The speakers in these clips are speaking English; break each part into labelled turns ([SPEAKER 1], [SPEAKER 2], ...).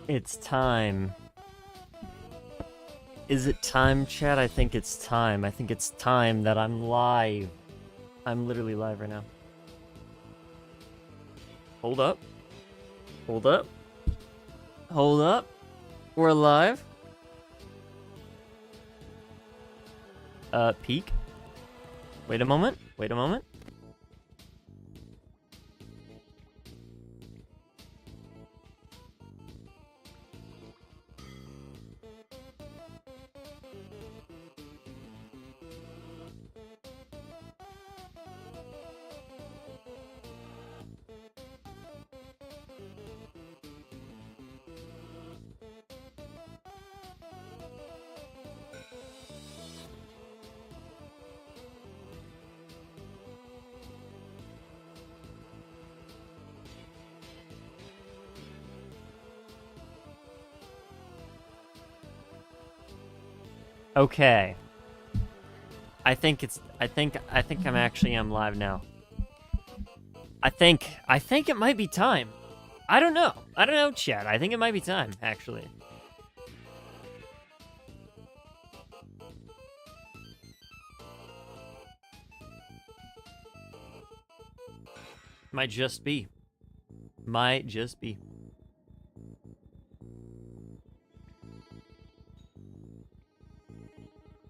[SPEAKER 1] It's time. Is it time, chat? I think it's time. I think it's time that I'm live. I'm literally live right now. Hold up. Hold up. Hold up. We're live. Peek. Wait a moment. Wait a moment. Okay. I think I'm live now. I think it might be time. I don't know, chat. I think it might be time, actually. Might just be. Might just be.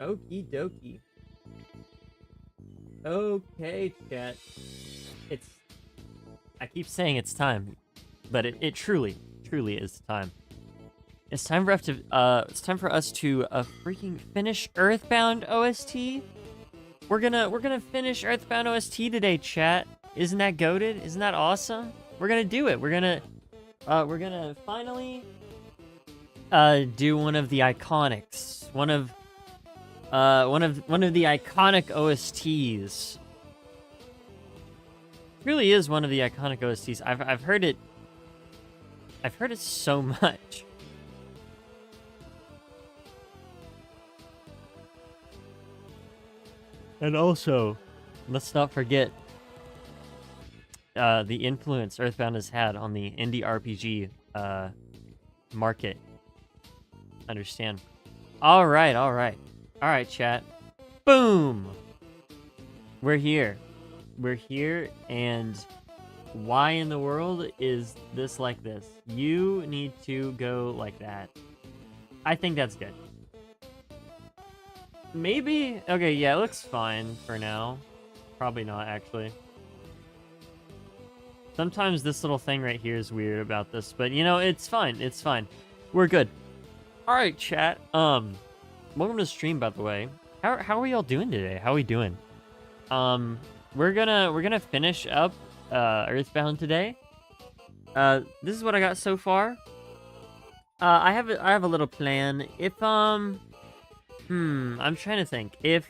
[SPEAKER 1] Okie dokie. Okay, chat. I keep saying it's time, but it truly is time. It's time for us to freaking finish Earthbound OST. We're gonna finish Earthbound OST today, chat. Isn't that goated? Isn't that awesome? We're gonna do it. We're gonna finally do one of the iconics. One of the iconic OSTs. It really is one of the iconic OSTs. I've heard it. I've heard it so much. And also, let's not forget the influence Earthbound has had on the indie RPG market. Understand? All right, chat. Boom. We're here, and why in the world is this like this? You need to go like that. I think that's good. Maybe? Okay, yeah, it looks fine for now. Probably not, actually. Sometimes this little thing right here is weird about this, but you know, it's fine. It's fine. We're good. All right, chat. Welcome to the stream, by the way. How are y'all doing today? How are we doing? We're gonna finish up Earthbound today. This is what I got so far. I have a little plan. If I'm trying to think. If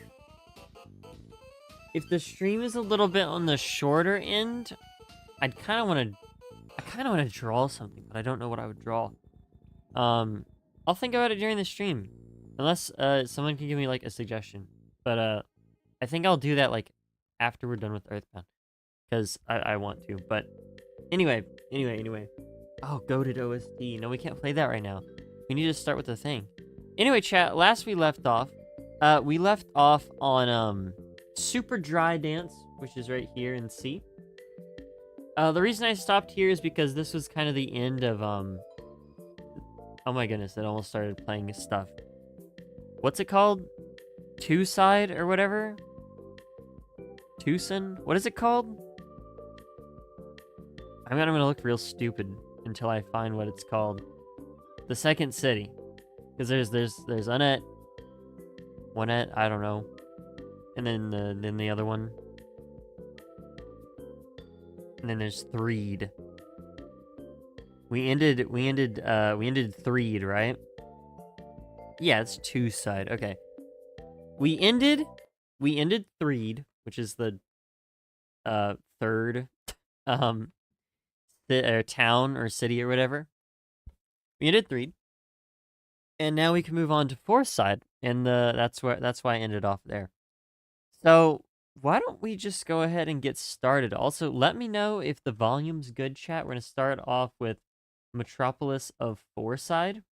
[SPEAKER 1] the stream is a little bit on the shorter end, I kind of want to draw something, but I don't know what I would draw. I'll think about it during the stream, unless someone can give me like a suggestion. But I think I'll do that like after we're done with Earthbound, because I want to. But anyway. Oh, goated OST. No, we can't play that right now. We need to start with the thing. Anyway, chat. Last we left off on Super Dry Dance, which is right here in C. The reason I stopped here is because this was kind of the end of oh my goodness, it almost started playing stuff. What's it called? Two-side or whatever? Tucson? What is it called? I'm gonna look real stupid until I find what it's called. The second city. Because there's Unet, Onet, I don't know. And then the other one. And then there's Threed. We ended Threed, right? Yeah, it's two-side. Okay. We ended Threed, which is the third town or city or whatever. We ended Threed. And now we can move on to fourth side, and that's why I ended off there. So why don't we just go ahead and get started? Also, let me know if the volume's good, chat. We're gonna start off with Metropolis of Fourside.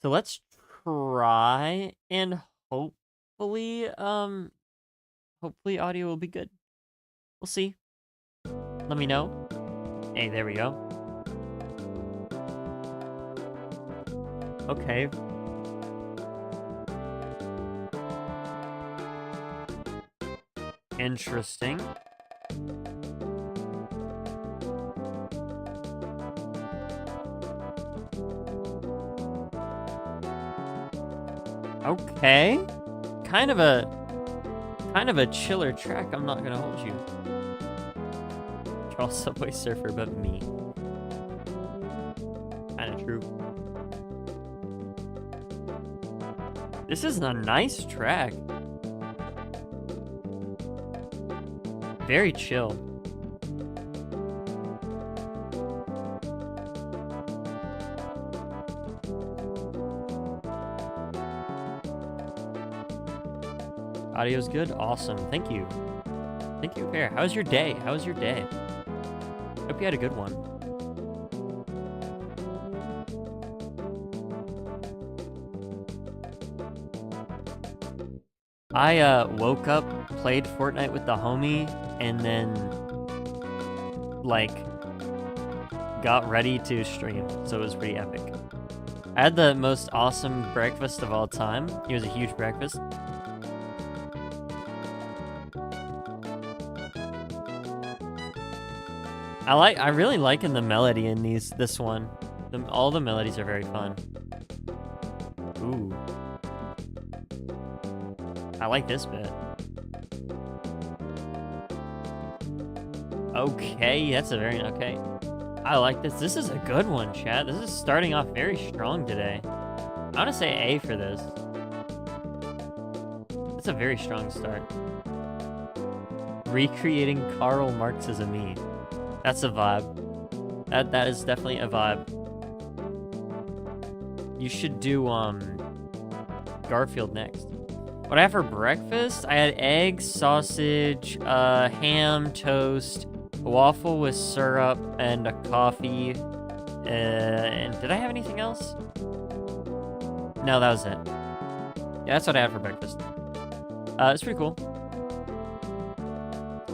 [SPEAKER 1] So let's try and hopefully hopefully audio will be good. We'll see. Let me know. Hey, there we go. Okay. Interesting. Okay. Kind of a chiller track, I'm not gonna hold you. You're all Subway Surfer but me. Kinda true. This is a nice track. Very chill. Audio's good? Awesome. Thank you. Thank you, Fair. How was your day? How was your day? Hope you had a good one. I woke up, played Fortnite with the homie, and then like got ready to stream, so it was pretty epic. I had the most awesome breakfast of all time. It was a huge breakfast. I really liking the melody in this one. All the melodies are very fun. Ooh. I like this bit. Okay, that's a very okay. I like this. This is a good one, chat. This is starting off very strong today. I want to say A for this. It's a very strong start. Recreating Karl Marx's me. That's a vibe. That is definitely a vibe. You should do Garfield next. What I had for breakfast? I had eggs, sausage, ham, toast, a waffle with syrup, and a coffee. And did I have anything else? No, that was it. Yeah, that's what I had for breakfast. It's pretty cool.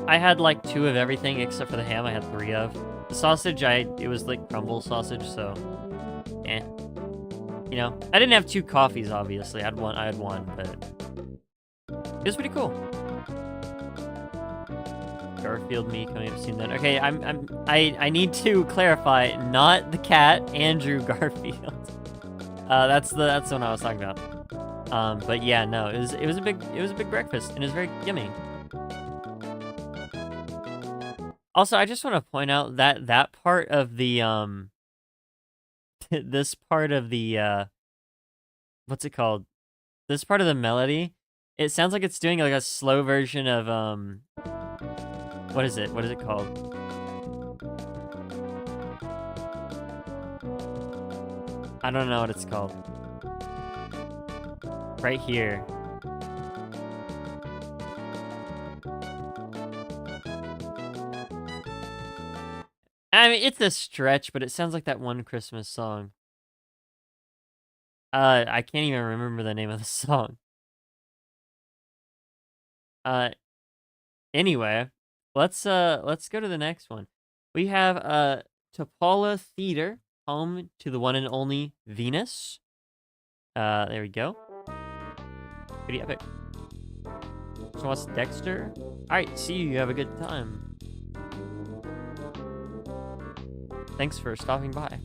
[SPEAKER 1] I had like 2 of everything except for the ham. I had 3 of. The sausage, it was like crumble sausage, so eh. You know, I didn't have 2 coffees, obviously. I had one, but it was pretty cool. Garfield me coming up soon then. Okay, I need to clarify, not the cat, Andrew Garfield. That's the one I was talking about. But yeah, no, it was a big breakfast, and it was very yummy. Also, I just want to point out that that part of the this part of the what's it called? This part of the melody, it sounds like it's doing like a slow version of what is it? What is it called? I don't know what it's called. Right here. I mean, it's a stretch, but it sounds like that one Christmas song. I can't even remember the name of the song. Anyway, let's go to the next one. We have Topola Theater, home to the one and only Venus. There we go. Pretty epic. So what's Dexter? Alright, see you. Have a good time. Thanks for stopping by.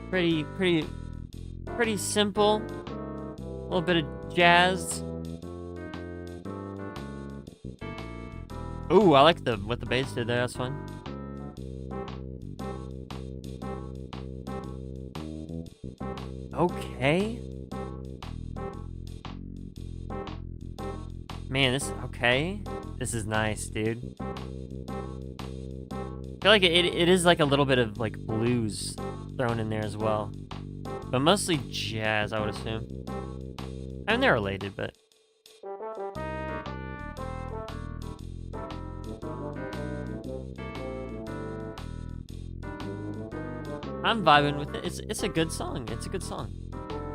[SPEAKER 1] Pretty simple. A little bit of jazz. Ooh, I like what the bass did there. That's fun. Okay. Man, okay. This is nice, dude. I feel like it is like a little bit of like blues thrown in there as well. But mostly jazz, I would assume. I mean, they're related, but... I'm vibing with it. It's a good song. It's a good song.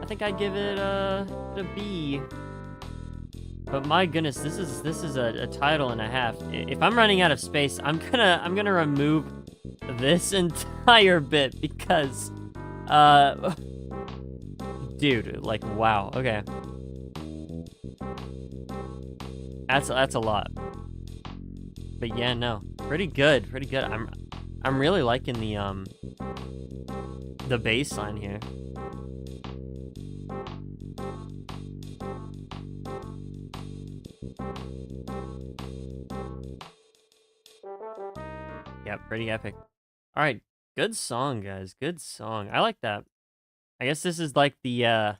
[SPEAKER 1] I think I'd give it a B. But my goodness, this is a title and a half. If I'm running out of space, I'm gonna remove this entire bit because, dude, like wow. Okay, that's a lot. But yeah, no, pretty good, pretty good. I'm really liking the bass line here. Yeah, pretty epic. All right, good song, guys. Good song. I like that. I guess this is like the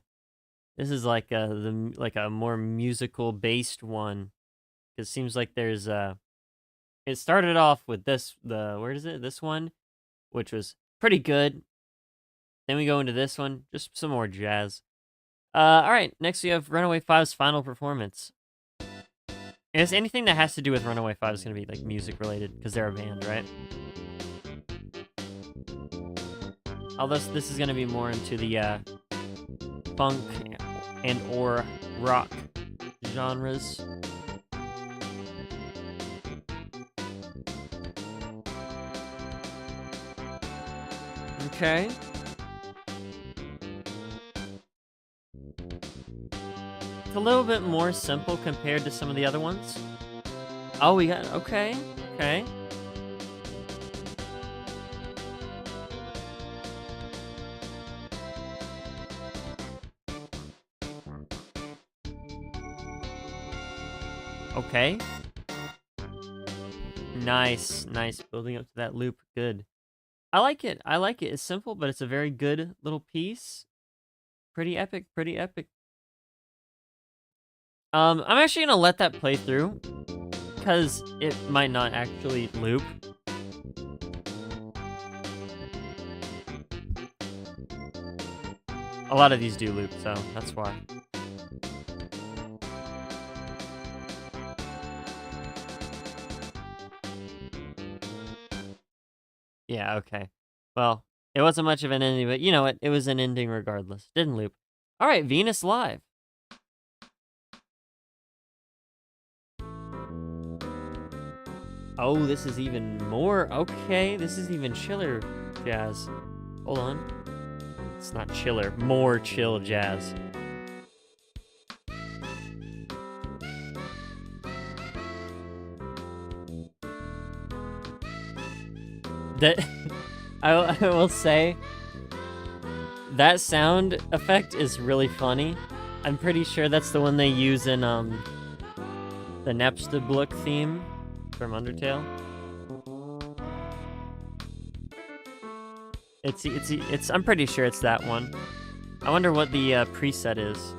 [SPEAKER 1] this is like like a more musical based one. It seems like there's it started off with where is it? This one, which was pretty good. Then we go into this one, just some more jazz. All right, next we have Runaway Five's final performance. I guess anything that has to do with Runaway Five is gonna be like music related because they're a band, right? Although this is gonna be more into the funk and or rock genres. Okay. It's a little bit more simple compared to some of the other ones. Oh, we got, okay, okay. Okay. Nice, nice. Building up to that loop. Good. I like it. I like it. It's simple, but it's a very good little piece. Pretty epic, pretty epic. I'm actually gonna let that play through because it might not actually loop. A lot of these do loop, so that's why. Yeah, okay. Well, it wasn't much of an ending, but you know what? It was an ending regardless. Didn't loop. All right, Venus Live. Oh, this is even more. Okay, this is even chiller jazz. Hold on. It's not chiller, more chill jazz. That I will say that sound effect is really funny. I'm pretty sure that's the one they use in the Napstablook theme from Undertale. It's I'm pretty sure it's that one. I wonder what the preset is.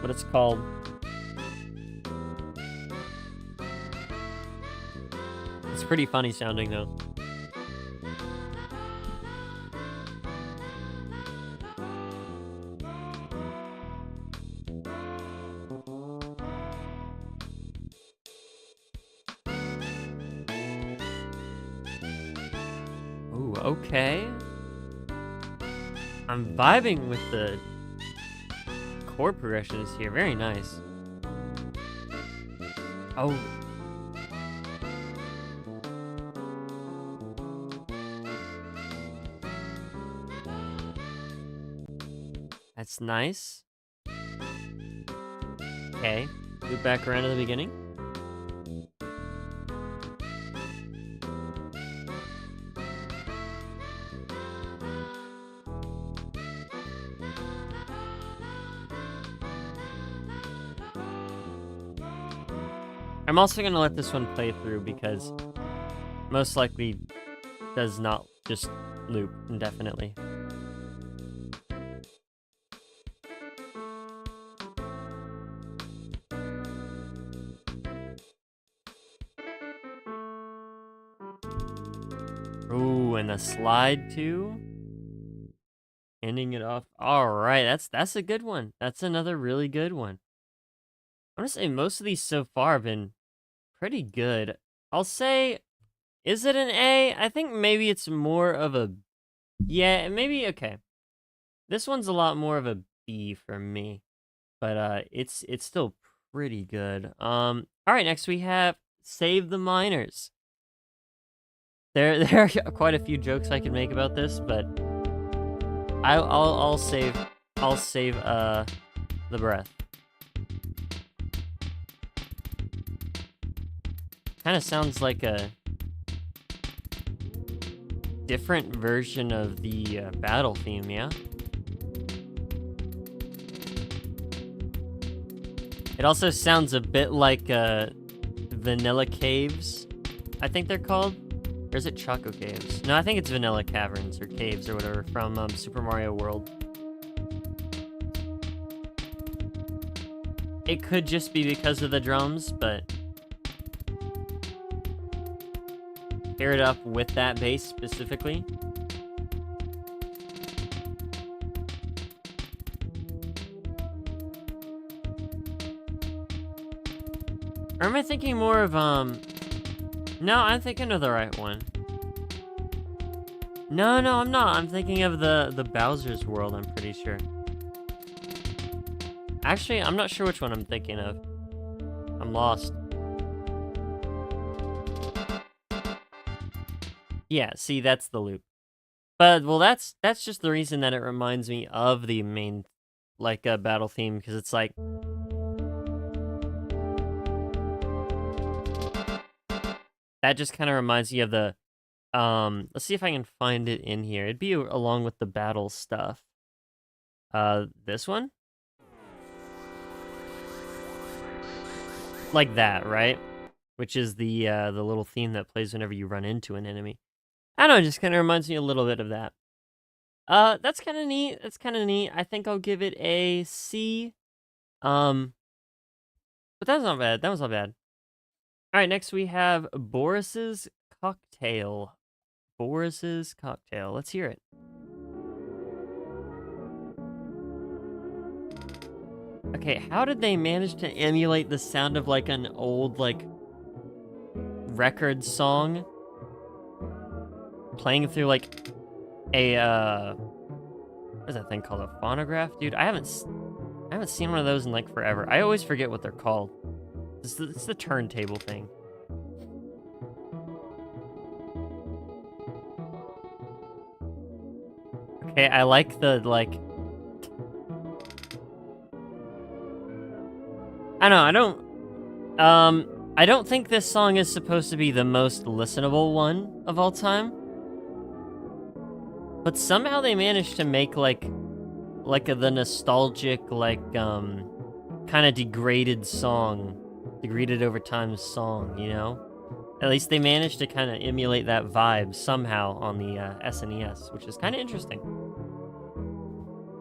[SPEAKER 1] What it's called. It's pretty funny sounding though. Ooh, okay. I'm vibing with the chord progressions here. Very nice. Oh. That's nice. Okay. Loop back around to the beginning. I'm also going to let this one play through because most likely does not just loop indefinitely. Ooh, and the slide too. Ending it off. All right, that's a good one. That's another really good one. I want to say most of these so far have been pretty good. I'll say Is it an A? I think maybe it's more of a... Yeah, maybe, okay. This one's a lot more of a B for me. But it's still pretty good. Alright, next we have Save the Miners. There are quite a few jokes I could make about this, but I'll save the breath. Kind of sounds like a different version of the battle theme, yeah? It also sounds a bit like Vanilla Caves, I think they're called. Or is it Choco Caves? No, I think it's Vanilla Caverns or Caves or whatever from Super Mario World. It could just be because of the drums, but pair it up with that bass specifically. Or am I thinking more of, no, I'm thinking of the right one. No, I'm not. I'm thinking of the Bowser's World, I'm pretty sure. Actually, I'm not sure which one I'm thinking of. I'm lost. Yeah, see, that's the loop. But, well, that's just the reason that it reminds me of the main, like, battle theme, because it's like... That just kind of reminds me of the, let's see if I can find it in here. It'd be along with the battle stuff. This one? Like that, right? Which is the little theme that plays whenever you run into an enemy. I don't know, it just kind of reminds me a little bit of that. That's kind of neat. That's kind of neat. I think I'll give it a C. But that's not bad. That was not bad. All right, next we have Boris's Cocktail. Boris's Cocktail. Let's hear it. Okay, how did they manage to emulate the sound of like an old like record song playing through like a what is that thing called, a phonograph? Dude, I haven't seen one of those in like forever. I always forget what they're called. It's the turntable thing. Okay, I like the like... I don't think this song is supposed to be the most listenable one of all time. But somehow they managed to make like the nostalgic, like, kind of degraded over time song, you know? At least they managed to kind of emulate that vibe somehow on the SNES, which is kind of interesting.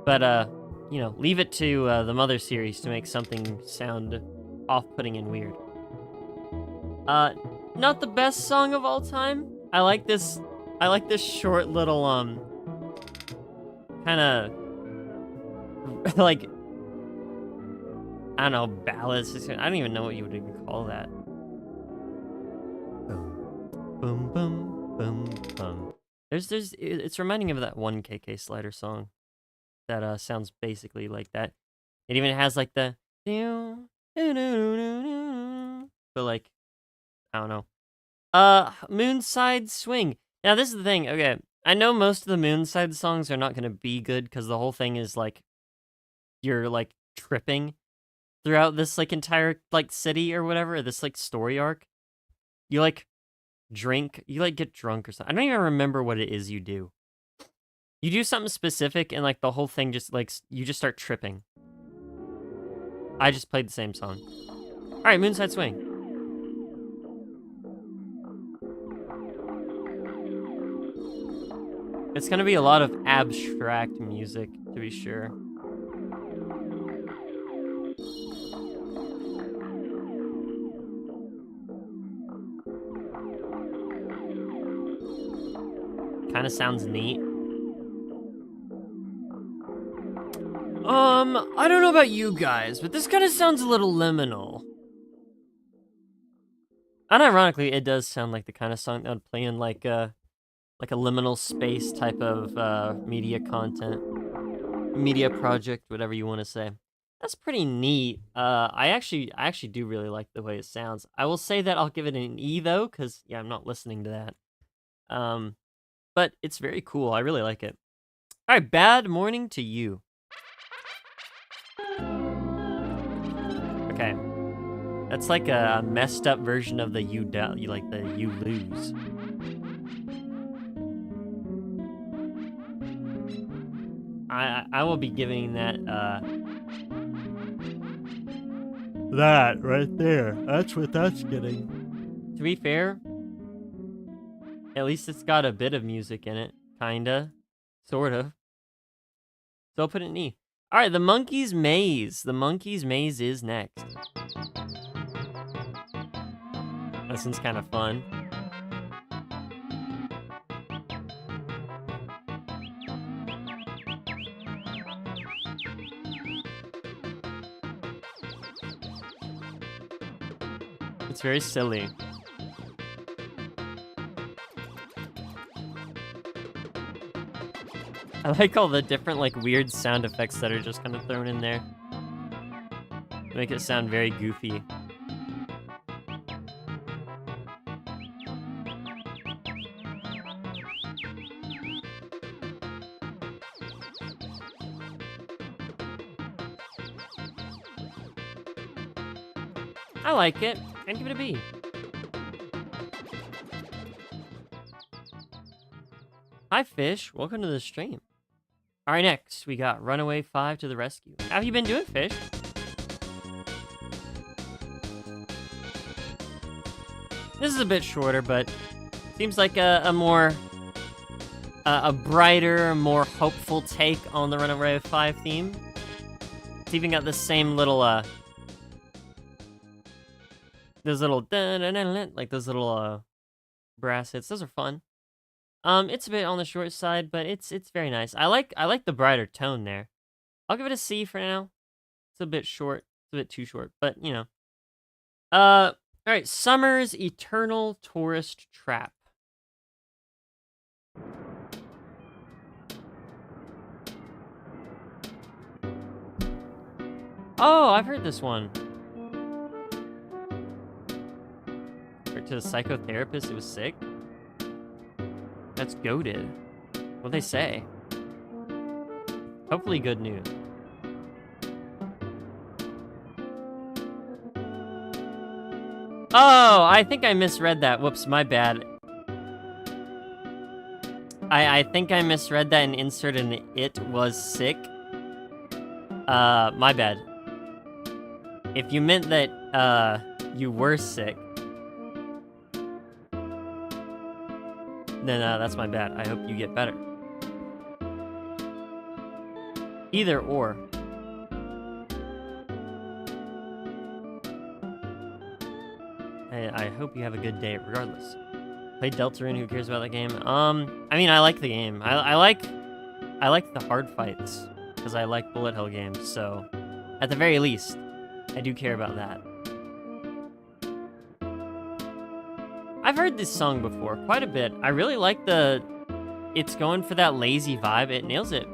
[SPEAKER 1] But, you know, leave it to the Mother series to make something sound off-putting and weird. Not the best song of all time. I like this short little, kind of, like, I don't know, ballads. I don't even know what you would even call that. Boom, boom, boom, boom. It's reminding me of that one KK Slider song that sounds basically like that. It even has like the, but like, I don't know. Moonside Swing. Now this is the thing. Okay, I know most of the Moonside songs are not gonna be good because the whole thing is like you're like tripping throughout this like entire like city or whatever, this like story arc. You like drink, you like get drunk or something. I don't even remember what it is you do. You do something specific and like the whole thing just like you just start tripping. I just played the same song. All right, Moonside Swing. It's gonna be a lot of abstract music, to be sure. Kind of sounds neat. I don't know about you guys, but this kind of sounds a little liminal. Unironically, it does sound like the kind of song that would play in like a liminal space type of media content, media project, whatever you want to say. That's pretty neat. I actually do really like the way it sounds. I will say that I'll give it an E though, because yeah, I'm not listening to that. But it's very cool. I really like it. All right, bad morning to you. Okay, that's like a messed up version of the you like the you lose. I will be giving that that right there. That's what that's getting. To be fair, at least it's got a bit of music in it, kinda, sorta. So I'll put it in E. All right, the monkey's maze. The monkey's maze is next. That seems kind of fun. It's very silly. I like all the different, like, weird sound effects that are just kind of thrown in there. Make it sound very goofy. I like it. I'd give it a B. Hi, Fish. Welcome to the stream. All right, next, we got Runaway 5 to the rescue. How have you been doing, Fish? This is a bit shorter, but seems like a more, a brighter, more hopeful take on the Runaway 5 theme. It's even got the same little, those little, like those little, brass hits. Those are fun. It's a bit on the short side, but it's very nice. I like the brighter tone there. I'll give it a C for now. It's a bit short. It's a bit too short, but you know. All right, Summer's Eternal Tourist Trap. Oh, I've heard this one. To the psychotherapist, it was sick. That's goated. What'd they say? Hopefully good news. Oh, I think I misread that. Whoops, my bad. I think I misread that and inserted an it was sick. My bad. If you meant that, you were sick, then, that's my bad. I hope you get better. Either or. I hope you have a good day regardless. Play Deltarune, who cares about that game? I mean, I like the game. I like the hard fights, because I like bullet hell games, so at the very least, I do care about that. I've heard this song before, quite a bit. I really like it's going for that lazy vibe. It nails it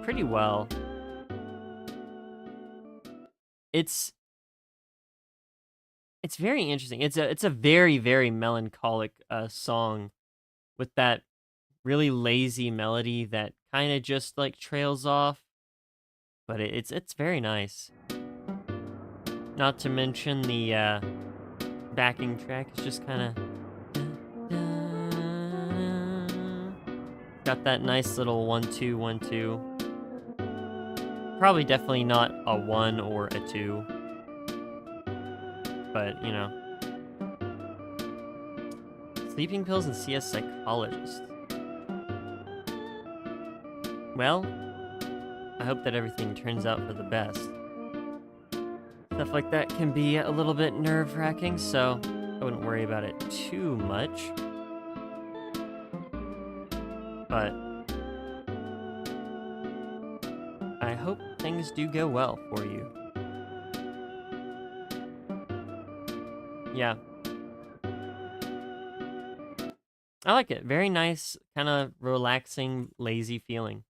[SPEAKER 1] pretty well. It's very interesting. It's a very, very melancholic song with that really lazy melody that kind of just like trails off, but it's very nice. Not to mention the backing track is just kind of got that nice little 1-2 1-2. Probably definitely not a 1 or a 2. But, you know. Sleeping pills and CS psychologist. Well, I hope that everything turns out for the best. Stuff like that can be a little bit nerve-wracking, so I wouldn't worry about it too much. But I hope things do go well for you. Yeah. I like it. Very nice, kind of relaxing, lazy feeling.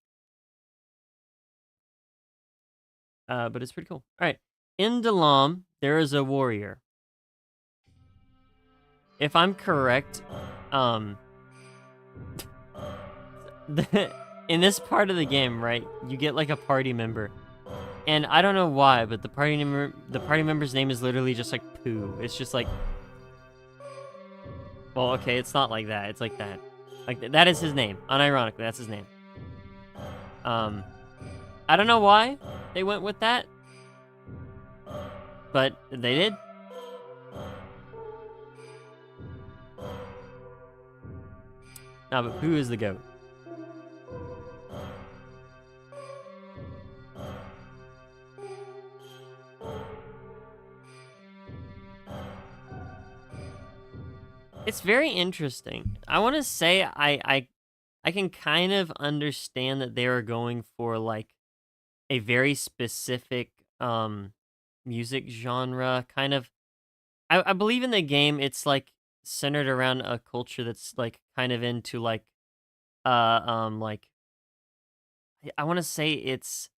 [SPEAKER 1] But it's pretty cool. All right. In Dalam, there is a warrior. If I'm correct, um, in this part of the game, right, you get like a party member, and I don't know why, but the party member's name is literally just like Pooh. It's just like, well, okay, it's not like that. It's like that. Like that is his name. Unironically, that's his name. Um, I don't know why they went with that, but they did. No, but Pooh is the goat. It's very interesting. I want to say I can kind of understand that they are going for like a very specific music genre kind of. I believe in the game it's like centered around a culture that's like kind of into like I want to say it's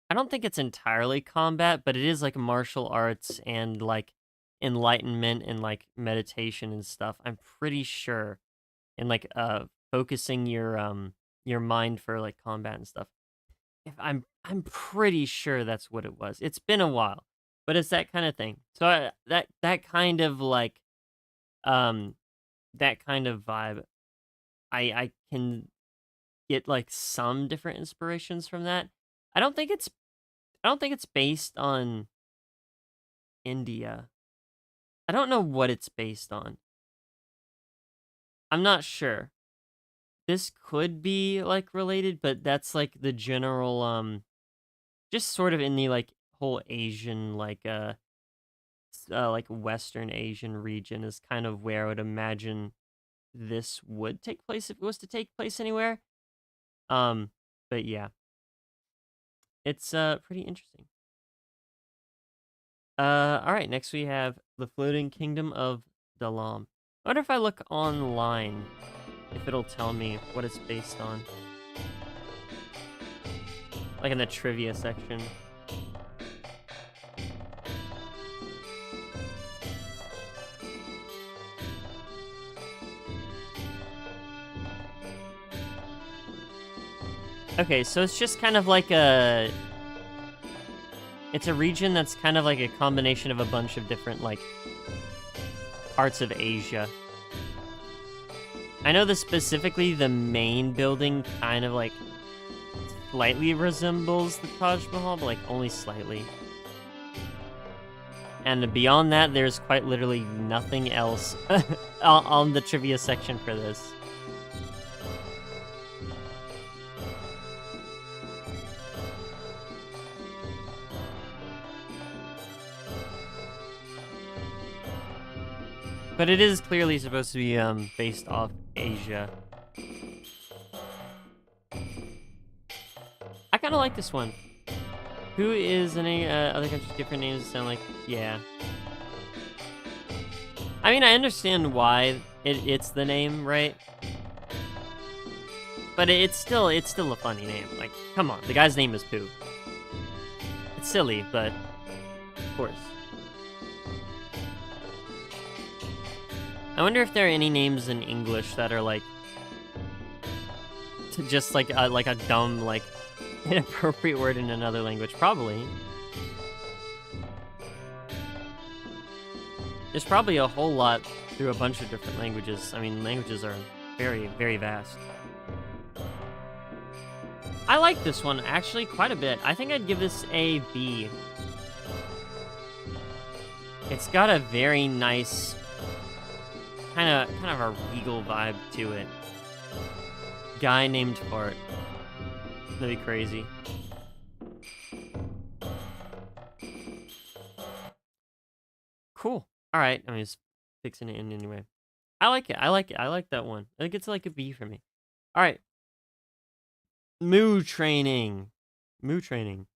[SPEAKER 1] I don't think it's entirely combat, but it is like martial arts and like enlightenment and like meditation and stuff. I'm pretty sure. And like focusing your mind for like combat and stuff. If I'm pretty sure that's what it was. It's been a while, but it's that kind of thing. So that kind of like um that kind of vibe. I can get like some different inspirations from that. I don't think it's I don't think it's based on India. I don't know what it's based on. I'm not sure. This could be like related, but that's like the general just sort of in the like whole Asian like Western Asian region is kind of where I would imagine this would take place if it was to take place anywhere. Um, but yeah, it's pretty interesting. All right, next we have the floating kingdom of Dalam. I wonder if I look online if it'll tell me what it's based on, like in the trivia section. Okay, so it's just kind of like it's a region that's kind of like a combination of a bunch of different like parts of Asia. I know that specifically the main building kind of like slightly resembles the Taj Mahal, but like only slightly. And beyond that, there's quite literally nothing else on the trivia section for this. But it is clearly supposed to be based off Asia. I kind of like this one. Who is any other countries different names sound like? Yeah. I mean, I understand why it's the name, right? But it's still a funny name. Like, come on, the guy's name is Pooh. It's silly, but of course. I wonder if there are any names in English that are like to just like a dumb like inappropriate word in another language. Probably. There's probably a whole lot through a bunch of different languages. I mean, languages are very, very vast. I like this one actually quite a bit. I think I'd give this a B. It's got a very nice kind of a regal vibe to it. Guy named Fart. That'd be crazy. Cool. All right. I'm just fixing it in anyway. I like it. I like it. I like that one. I think it's like a B for me. All right. Moo training. Moo training.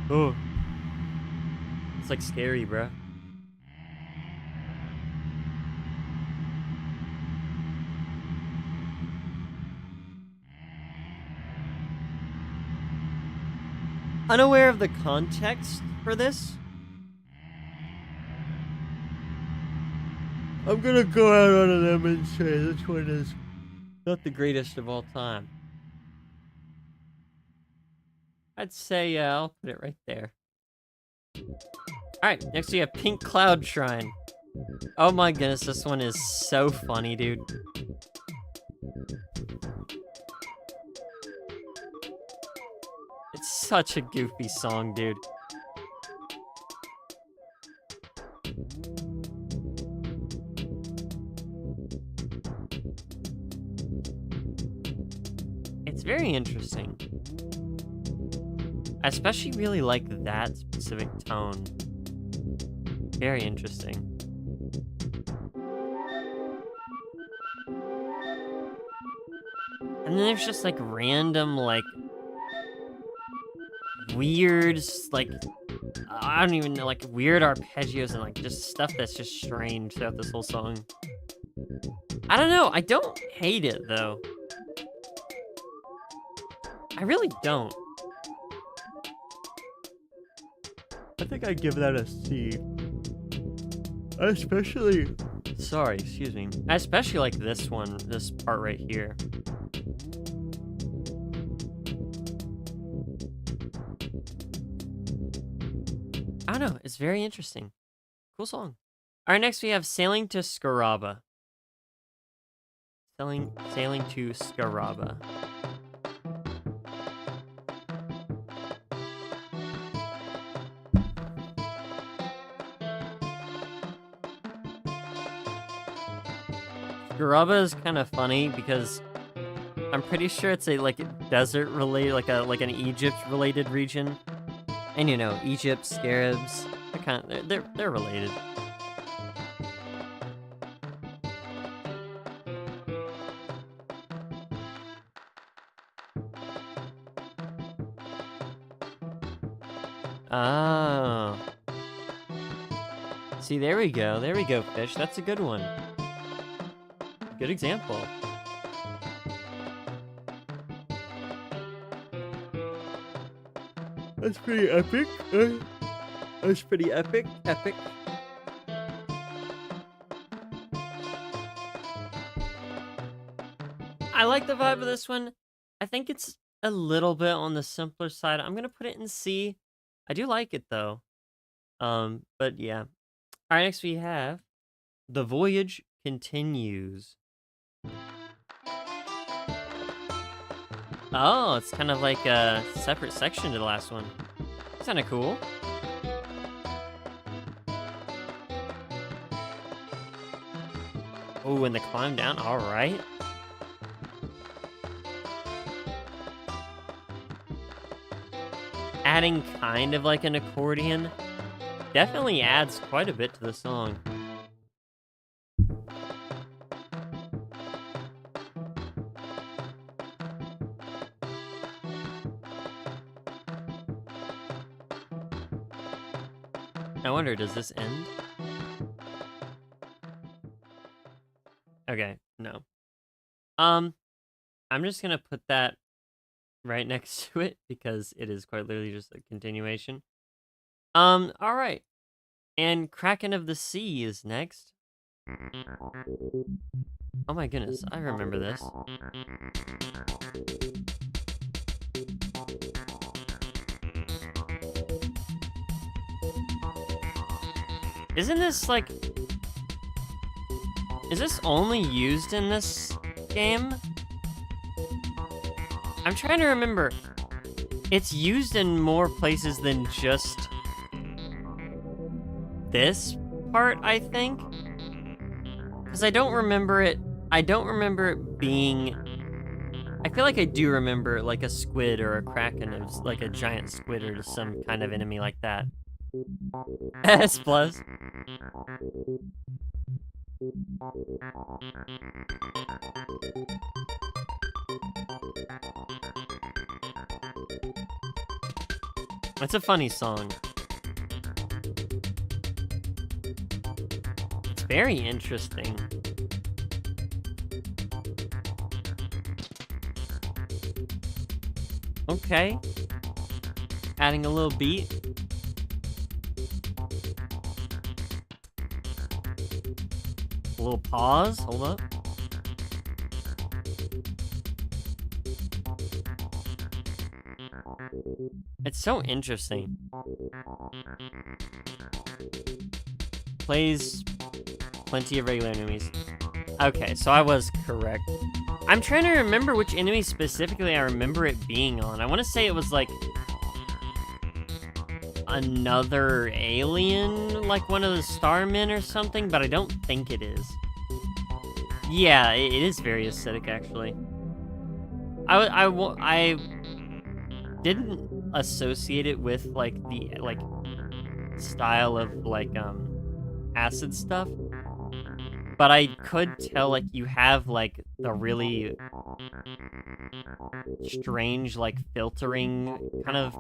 [SPEAKER 1] Oh. It's like scary, bruh. unaware of the context for this. I'm gonna go out on a limb and say this one is not the greatest of all time. I'd say I'll put it right there. Alright, next we have Pink Cloud Shrine. Oh my goodness, this one is so funny, dude. It's such a goofy song, dude. It's very interesting. I especially really like that specific tone. Very interesting. And then there's just like random, like, weird, like, I don't even know, like, weird arpeggios and like just stuff that's just strange throughout this whole song. I don't know, I don't hate it though. I really don't. I think I'd give that a C. Especially... Sorry, excuse me. I especially like this one, this part right here. I don't know, it's very interesting. Cool song. Alright, next we have Sailing to Scaraba. Sailing to Scaraba. Scaraba is kind of funny because I'm pretty sure it's a like desert related, like an Egypt related region, and you know Egypt scarabs. They're related. Oh. See, there we go. There we go, fish. That's a good one. Good example. That's pretty epic. That's pretty epic. Epic. I like the vibe of this one. I think it's a little bit on the simpler side. I'm gonna put it in C. I do like it though. But yeah. All right, next we have The Voyage Continues. Oh, it's kind of like a separate section to the last one. That's kind of cool. Oh, and the climb down. All right. Adding kind of like an accordion definitely adds quite a bit to the song. I wonder, does this end? Okay, no. I'm just gonna put that right next to it because it is quite literally just a continuation. All right. And Kraken of the Sea is next. Oh my goodness, I remember this. Isn't this like... Is this only used in this game? I'm trying to remember. It's used in more places than just this part, I think. Because I don't remember it. I don't remember it being... I feel like I do remember like a squid or a kraken of like a giant squid or some kind of enemy like that. S plus. It's a funny song. It's very interesting. Okay. Adding a little beat. A little pause. Hold up. It's so interesting. Plays plenty of regular enemies. Okay, so I was correct. I'm trying to remember which enemy specifically I remember it being on. I want to say it was like another alien, like one of the Starmen or something, but I don't think it is. Yeah, it is very acidic, actually. I didn't associate it with like the style of like acid stuff, but I could tell like you have like the really strange like filtering kind of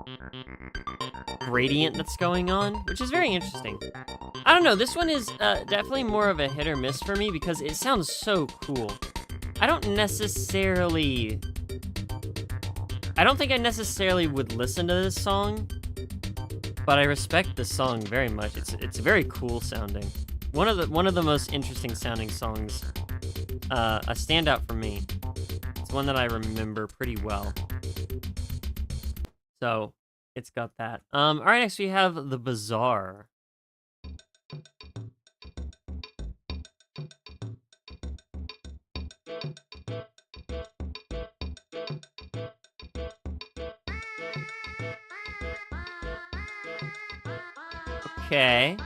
[SPEAKER 1] gradient that's going on, which is very interesting. I don't know, this one is definitely more of a hit or miss for me because it sounds so cool. I don't think I necessarily would listen to this song, but I respect the song very much. It's very cool sounding. One of the most interesting sounding songs, a standout for me. It's one that I remember pretty well. So it's got that. All right, next we have the Bazaar. Okay.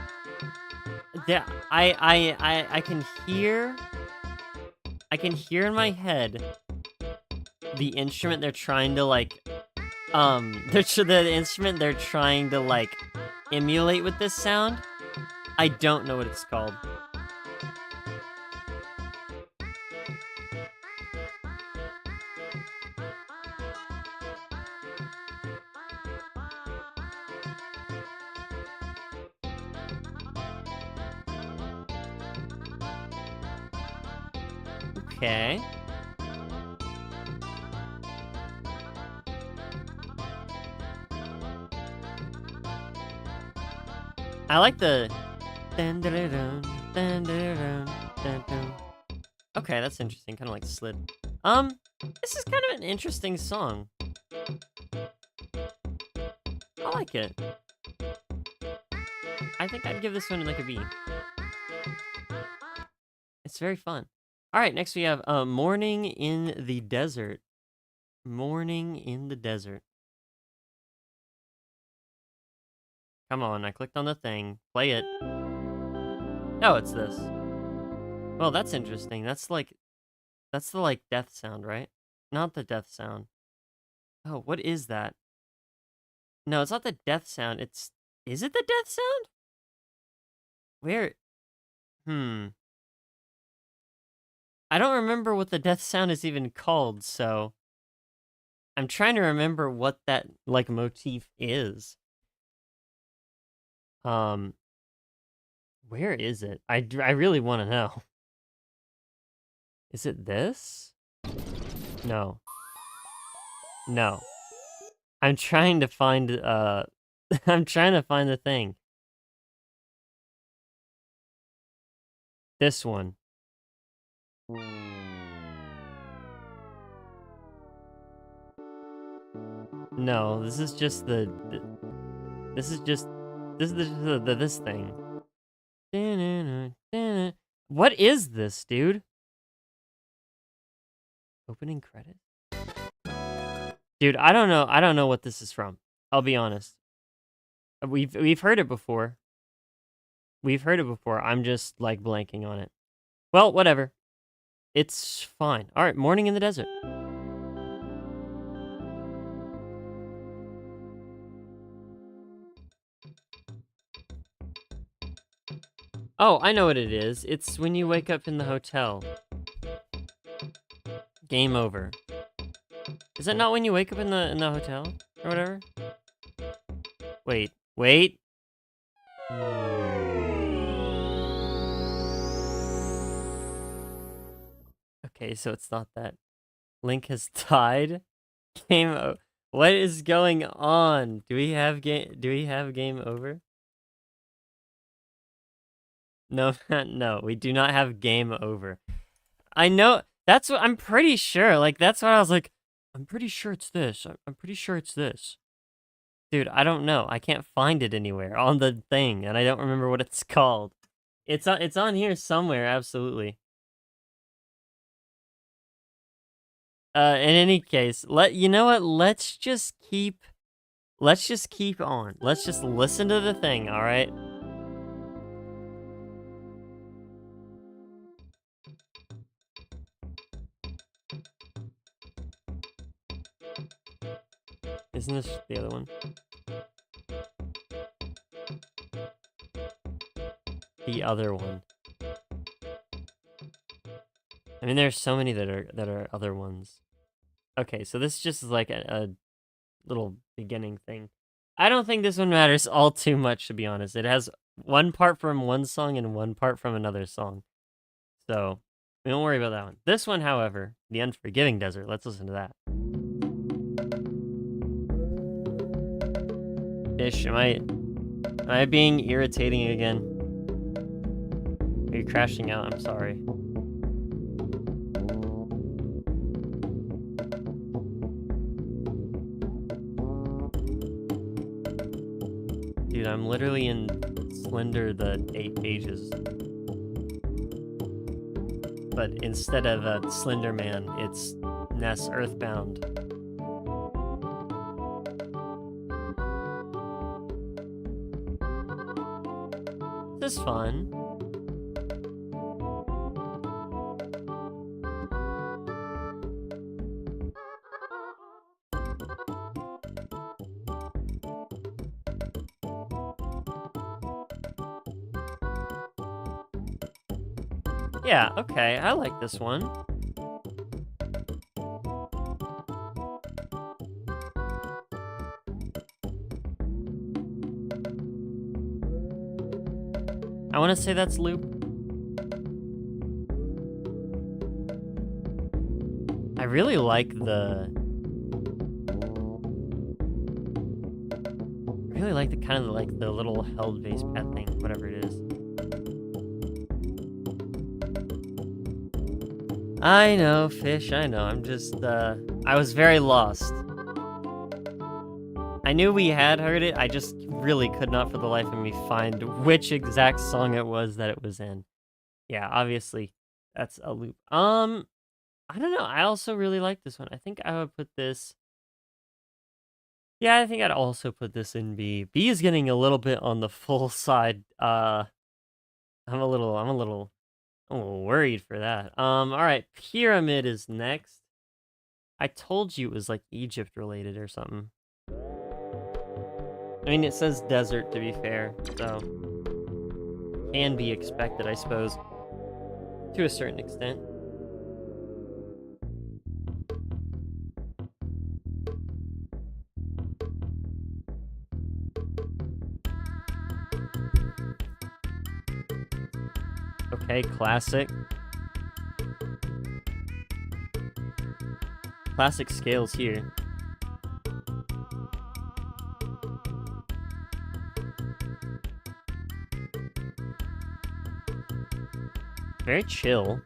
[SPEAKER 1] Yeah, I can hear in my head the instrument they're trying to like the instrument they're trying to like emulate with this sound. I don't know what it's called. Okay. I like the okay, that's interesting. Kind of like slid. This is kind of an interesting song. I like it. I think I'd give this one like a B. It's very fun. All right, next we have Morning in the Desert. Morning in the Desert. Come on, I clicked on the thing. Play it. Oh, it's this. Well, that's interesting. That's the like death sound, right? Not the death sound. Oh, what is that? No, it's not the death sound. Is it the death sound? Where? I don't remember what the death sound is even called, so I'm trying to remember what that like motif is. Where is it? I really want to know. Is it this? No. No. I'm trying to find I'm trying to find the thing. This one. No, this is just this is just this thing. What is this, dude? Opening credit? Dude, I don't know. I don't know what this is from. I'll be honest. We've heard it before. We've heard it before. I'm just like blanking on it. Well, whatever. It's fine. All right, Morning in the Desert. Oh, I know what it is. It's when you wake up in the hotel. Game over. Is that not when you wake up in the hotel or whatever? Wait. Okay, so it's not that. Link has died. Game over. What is going on? Do we have game over? No, no, we do not have game over. I know that's what I'm pretty sure. Like that's what I was like. I'm pretty sure it's this. I'm pretty sure it's this. Dude, I don't know. I can't find it anywhere on the thing, and I don't remember what it's called. It's on here somewhere, absolutely. In any case, you know what? Let's just keep on. Let's just listen to the thing, all right? Isn't this the other one? The other one. I mean, there's so many that are other ones. Okay, so this just is like a little beginning thing. I don't think this one matters all too much, to be honest. It has one part from one song and one part from another song. So, don't worry about that one. This one, however, The Unforgiving Desert, let's listen to that. Ish, am I being irritating again? Are you crashing out? I'm sorry. Dude, I'm literally in Slender the 8 pages. But instead of Slender Man, it's Ness Earthbound. This is fun. Yeah, okay, I like this one. I want to say that's loop. I really like the kind of like the little held bass pad thing, whatever it is. I know, Fish, I know. I'm just, I was very lost. I knew we had heard it, I just really could not for the life of me find which exact song it was that it was in. Yeah, obviously, that's a loop. I don't know, I also really like this one. I think I would put this... Yeah, I think I'd also put this in B. B is getting a little bit on the full side. I'm a little worried for that. All right, Pyramid is next. I told you it was like Egypt related or something. I mean, it says desert to be fair, so can be expected, I suppose, to a certain extent. Okay, classic. Classic scales here. Very chill.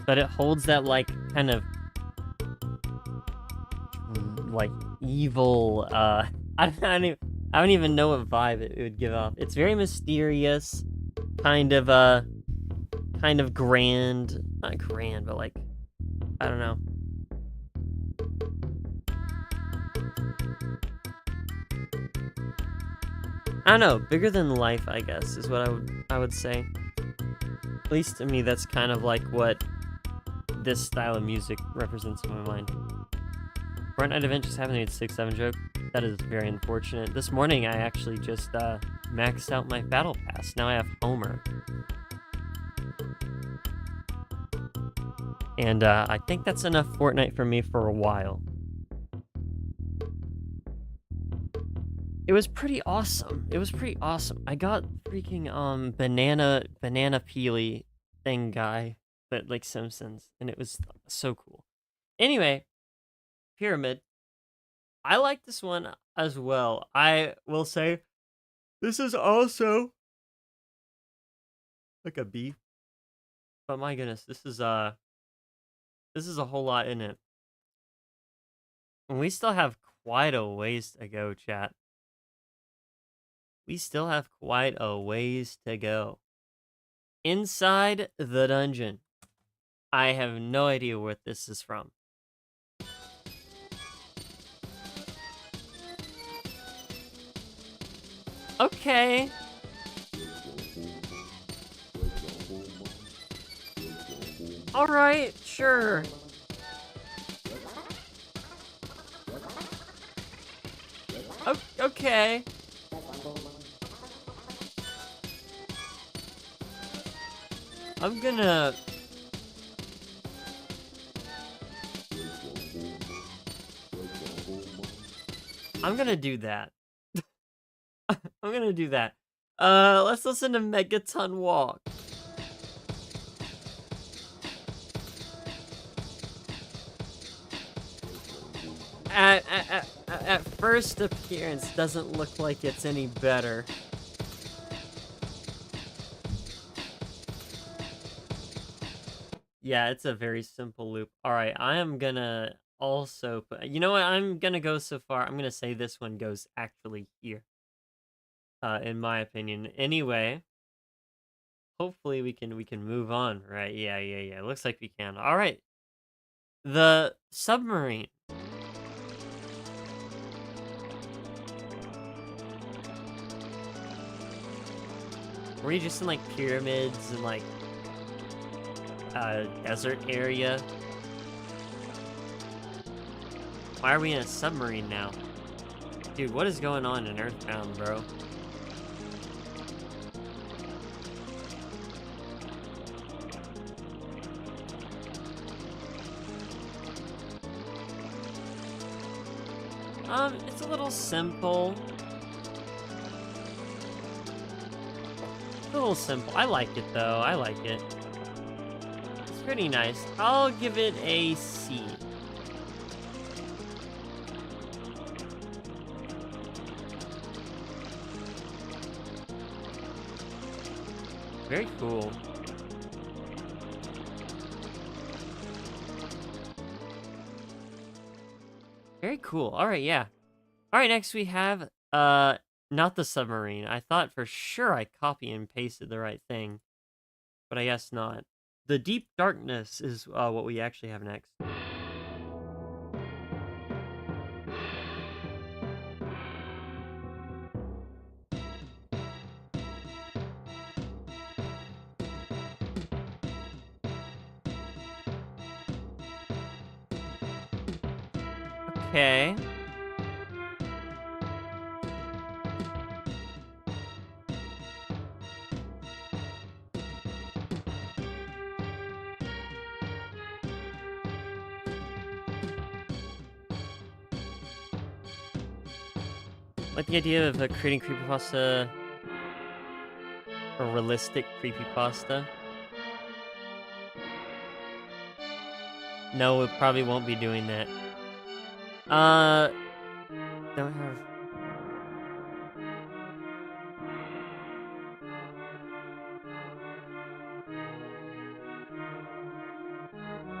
[SPEAKER 1] But it holds that, like, kind of... like, evil, I don't even know what vibe it would give off. It's very mysterious, kind of grand. Not grand, but, like, I don't know. I don't know, bigger than life, I guess, is what I would say. At least to me, that's kind of like what this style of music represents in my mind. Fortnite event just happened at 6-7 joke. That is very unfortunate. This morning, I actually just maxed out my battle pass. Now I have Homer. And I think that's enough Fortnite for me for a while. It was pretty awesome. It was pretty awesome. I got freaking banana peely thing guy, but like Simpsons, and it was so cool. Anyway, pyramid. I like this one as well. I will say this is also like a B, but my goodness, this is a whole lot in it. And we still have quite a ways to go, chat. We still have quite a ways to go. Inside the dungeon. I have no idea what this is from. Okay. Alright, sure. Okay. I'm gonna... do that. I'm gonna do that. Let's listen to Megaton Walk. At first appearance, doesn't look like it's any better. Yeah, it's a very simple loop. All right, I am gonna also put, you know what? I'm gonna go so far. I'm gonna say this one goes actually here. In my opinion. Anyway, hopefully we can move on, right? Yeah. Looks like we can. All right. The submarine. Were you just in like pyramids and like desert area? Why are we in a submarine now? Dude, what is going on in Earthbound, bro? It's a little simple. It's a little simple. I like it though. I like it. It's pretty nice. I'll give it a C. Very cool. Very cool. All right, yeah. All right, next we have not the submarine. I thought for sure I copy and pasted the right thing, but I guess not. The deep darkness is what we actually have next. Okay. Like the idea of creating creepypasta, or realistic creepypasta. No, we probably won't be doing that. Don't have...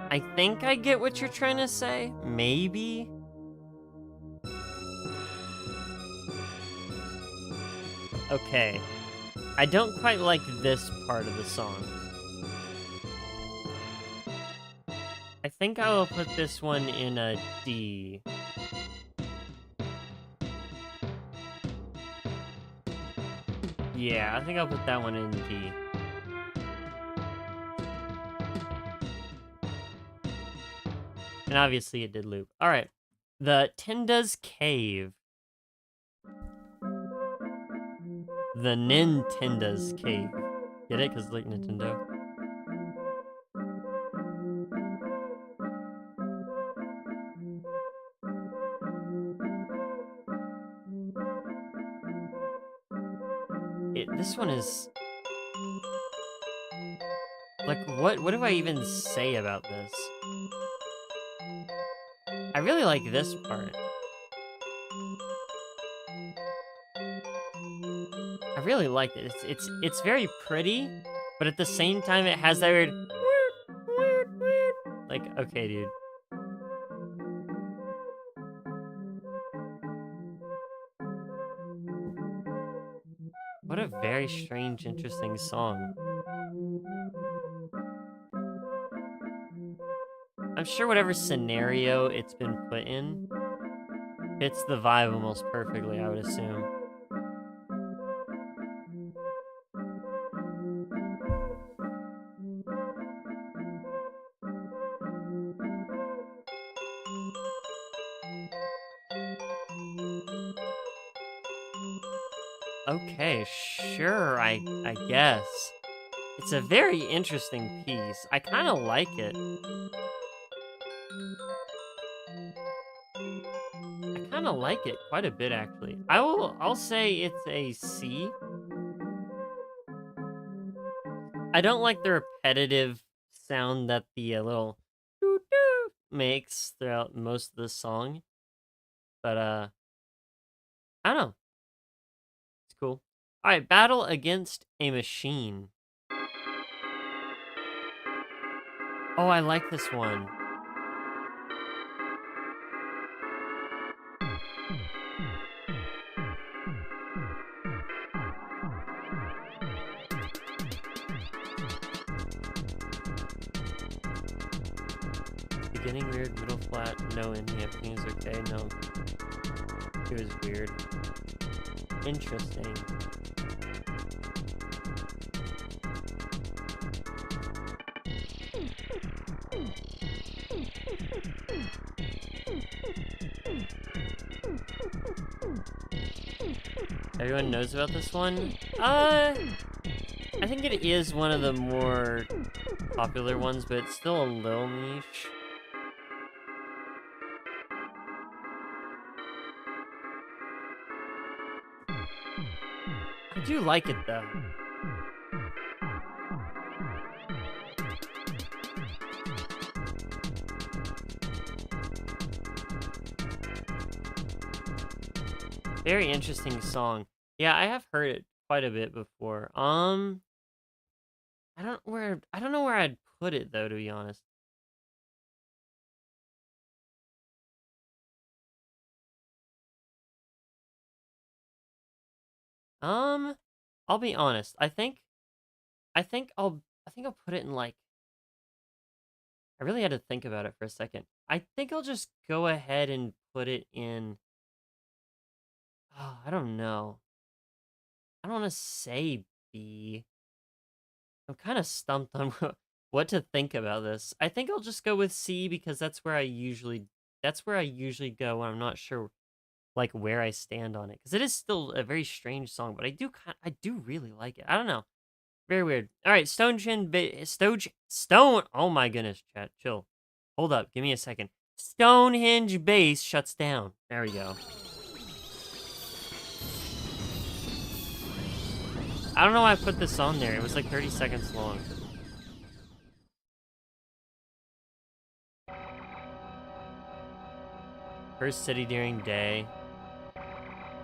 [SPEAKER 1] I think I get what you're trying to say. Maybe? Okay. I don't quite like this part of the song. I think I will put this one in a D. Yeah, I think I'll put that one in D. And obviously it did loop. Alright. The Tinda's Cave. The Nintendo's Cave. Get it? Because like Nintendo. This one is... Like, what do I even say about this? I really like this part. I really like it. It's very pretty, but at the same time it has that weird like, okay, dude. What a very strange, interesting song. I'm sure whatever scenario it's been put in fits the vibe almost perfectly, I would assume. Okay, sure, I guess. It's a very interesting piece. I kind of like it. I kind of like it quite a bit, actually. I'll say it's a C. I don't like the repetitive sound that the little doo doo makes throughout most of the song, but I don't know. It's cool. All right, battle against a machine. Oh, I like this one. Beginning weird, middle flat, no ending, everything is okay, no. It was weird. Interesting. Everyone knows about this one? I think it is one of the more popular ones, but it's still a little niche. I do like it though. Very interesting song. Yeah, I have heard it quite a bit before. I don't know where I'd put it though, to be honest. I'll be honest. I think I'll put it in like I really had to think about it for a second. I think I'll just go ahead and put it in I don't know. I don't want to say B. I'm kind of stumped on what to think about this. I think I'll just go with C because that's where I usually go when I'm not sure like where I stand on it because it is still a very strange song, but I do really like it. I don't know. Very weird. All right, Stone. Oh my goodness, chat, chill. Hold up, give me a second. Stonehenge base shuts down. There we go. I don't know why I put this on there. It was like 30 seconds long. First city during day.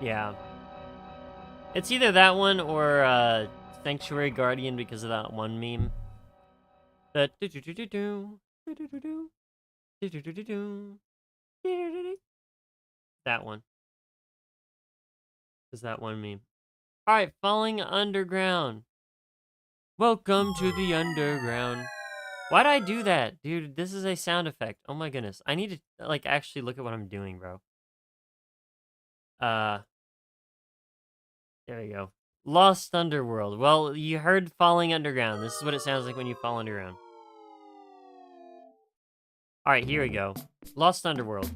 [SPEAKER 1] Yeah. It's either that one or Sanctuary Guardian because of that one meme. The that one. Is that one meme. Alright, falling underground. Welcome to the underground. Why'd I do that? Dude, this is a sound effect. Oh my goodness. I need to, like, actually look at what I'm doing, bro. There we go. Lost Underworld. Well, you heard falling underground. This is what it sounds like when you fall underground. Alright, here we go. Lost Underworld.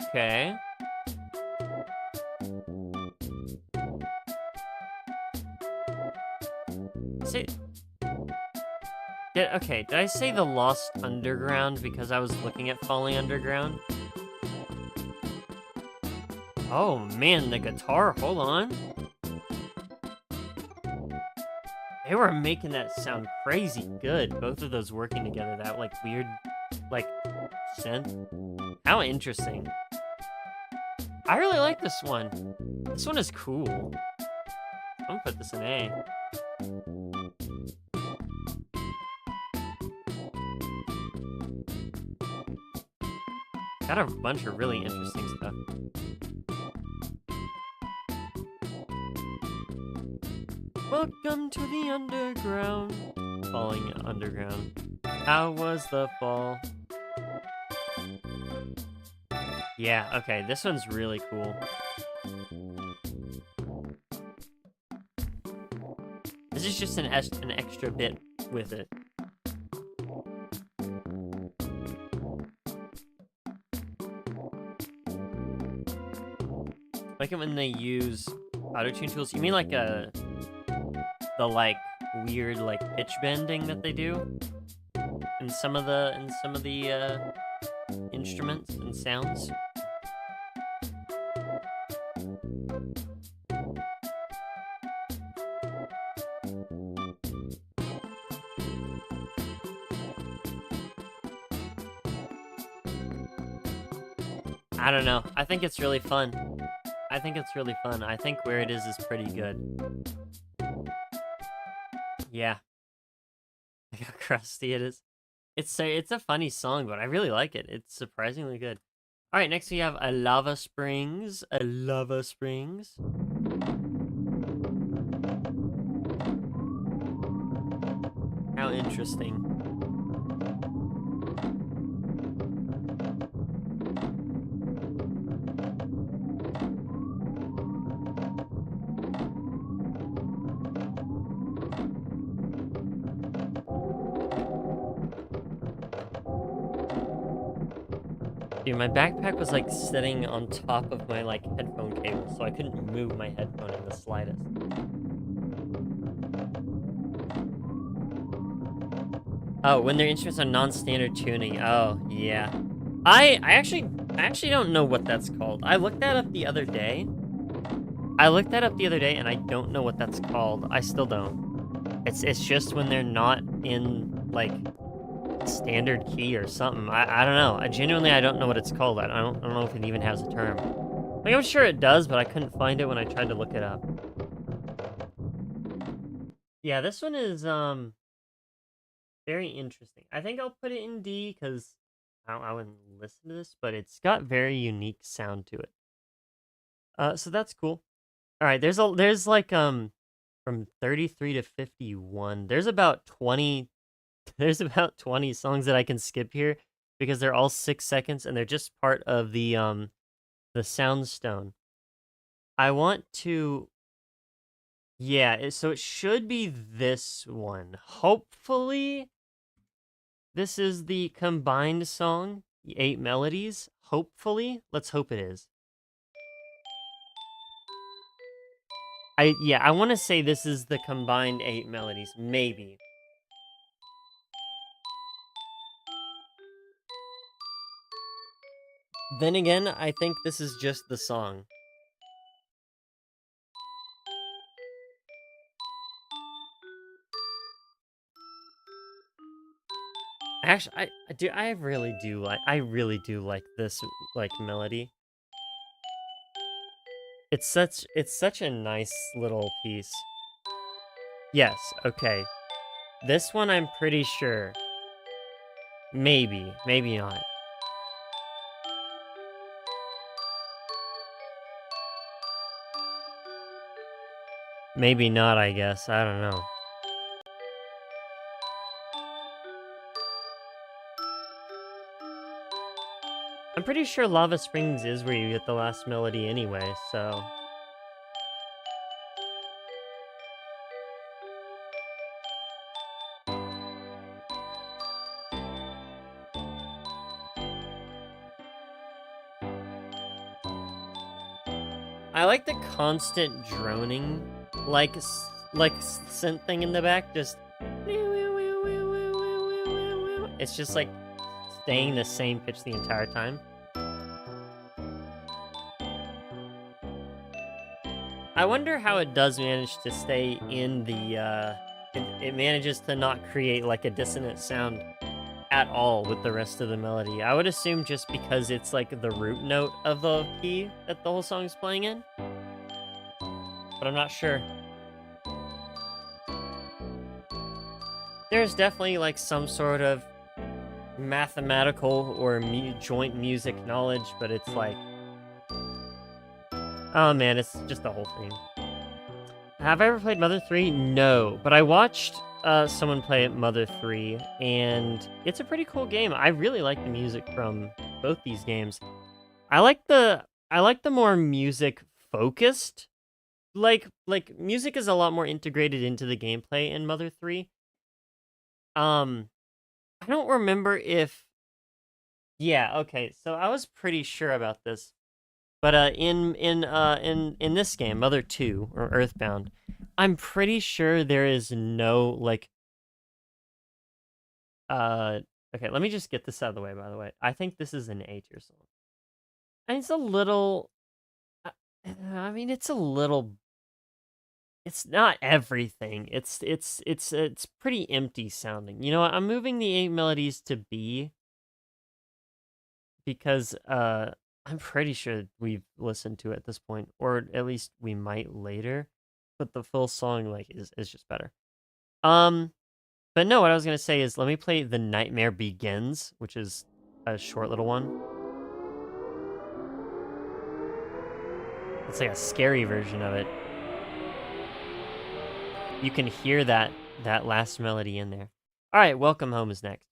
[SPEAKER 1] Okay. Okay, did I say the Lost Underground because I was looking at Falling Underground? Oh man, the guitar, hold on. They were making that sound crazy good. Both of those working together, that like weird, like, synth. How interesting. I really like this one. This one is cool. I'm gonna put this in A. Got a bunch of really interesting stuff. Welcome to the underground. Falling underground. How was the fall? Yeah, okay, this one's really cool. This is just an extra bit with it. Like it when they use auto-tune tools. You mean like the like weird like pitch bending that they do in some of the instruments and sounds? I don't know. I think it's really fun. I think it's really fun. I think where it is pretty good. Yeah. Look how crusty it is. It's a funny song, but I really like it. It's surprisingly good. All right, next we have a lava springs. A lava springs. How interesting. Dude, my backpack was like sitting on top of my like headphone cable, so I couldn't move my headphone in the slightest. Oh, when their instruments are non-standard tuning. Oh, yeah. I actually don't know what that's called. I looked that up the other day. And I don't know what that's called. I still don't. It's just when they're not in like standard key or something. I don't know. I don't know what it's called. I don't know if it even has a term. Like, I'm sure it does, but I couldn't find it when I tried to look it up. Yeah, this one is very interesting. I think I'll put it in D because I wouldn't listen to this, but it's got very unique sound to it. So that's cool. All right, there's like from 33 to 51. There's about 20 songs that I can skip here because they're all 6 seconds and they're just part of the soundstone. I want to yeah, so it should be this one. Hopefully this is the combined song, the 8 melodies. Hopefully, let's hope it is. I want to say this is the combined 8 melodies, maybe. Then again, I think this is just the song. Actually, I really do like this like melody. It's such a nice little piece. Yes, okay. This one I'm pretty sure. Maybe, maybe not. Maybe not, I guess. I don't know. I'm pretty sure Lava Springs is where you get the last melody anyway, so... I like the constant droning, like synth thing in the back, just... It's just like staying the same pitch the entire time. I wonder how it does manage to stay in the, it manages to not create, like, a dissonant sound at all with the rest of the melody. I would assume just because it's, like, the root note of the key that the whole song's playing in. But I'm not sure. There's definitely, like, some sort of mathematical or joint music knowledge, but it's like... Oh man, it's just the whole thing. Have I ever played Mother 3? No, but I watched someone play Mother 3, and it's a pretty cool game. I really like the music from both these games. I like the more music focused. Like music is a lot more integrated into the gameplay in Mother 3. I don't remember if... Yeah, okay, so I was pretty sure about this. But in this game, Mother 2 or Earthbound, I'm pretty sure there is no like okay, let me just get this out of the way, by the way. I think this is an A tier song. And it's a little uh, I mean it's a little... It's not everything. It's pretty empty sounding. You know what? I'm moving the 8 melodies to B because I'm pretty sure we've listened to it at this point, or at least we might later. But the full song like is just better. But no, what I was gonna say is let me play The Nightmare Begins, which is a short little one. It's like a scary version of it. You can hear that last melody in there. All right, Welcome Home is next.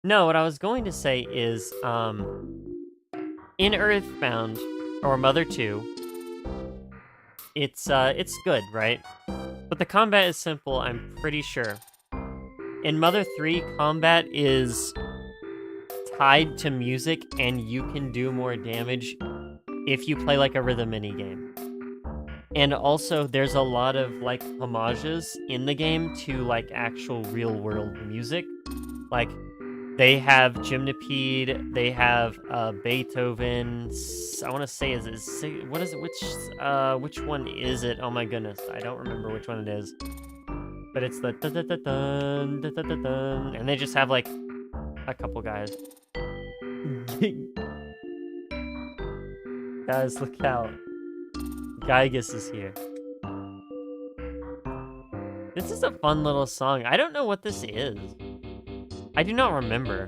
[SPEAKER 1] No, what I was going to say is in Earthbound or Mother 2, it's good, right? But the combat is simple, I'm pretty sure. In Mother 3, combat is tied to music, and you can do more damage if you play like a rhythm mini game. And also, there's a lot of like homages in the game to like actual real world music. Like they have Gymnopede, they have Beethoven. I want to say what is it? Which one is it? Oh my goodness, I don't remember which one it is. But it's the dun dun dun dun dun dun dun dun, and they just have like a couple guys. Guys, look out! Gygus is here. This is a fun little song. I don't know what this is. I do not remember.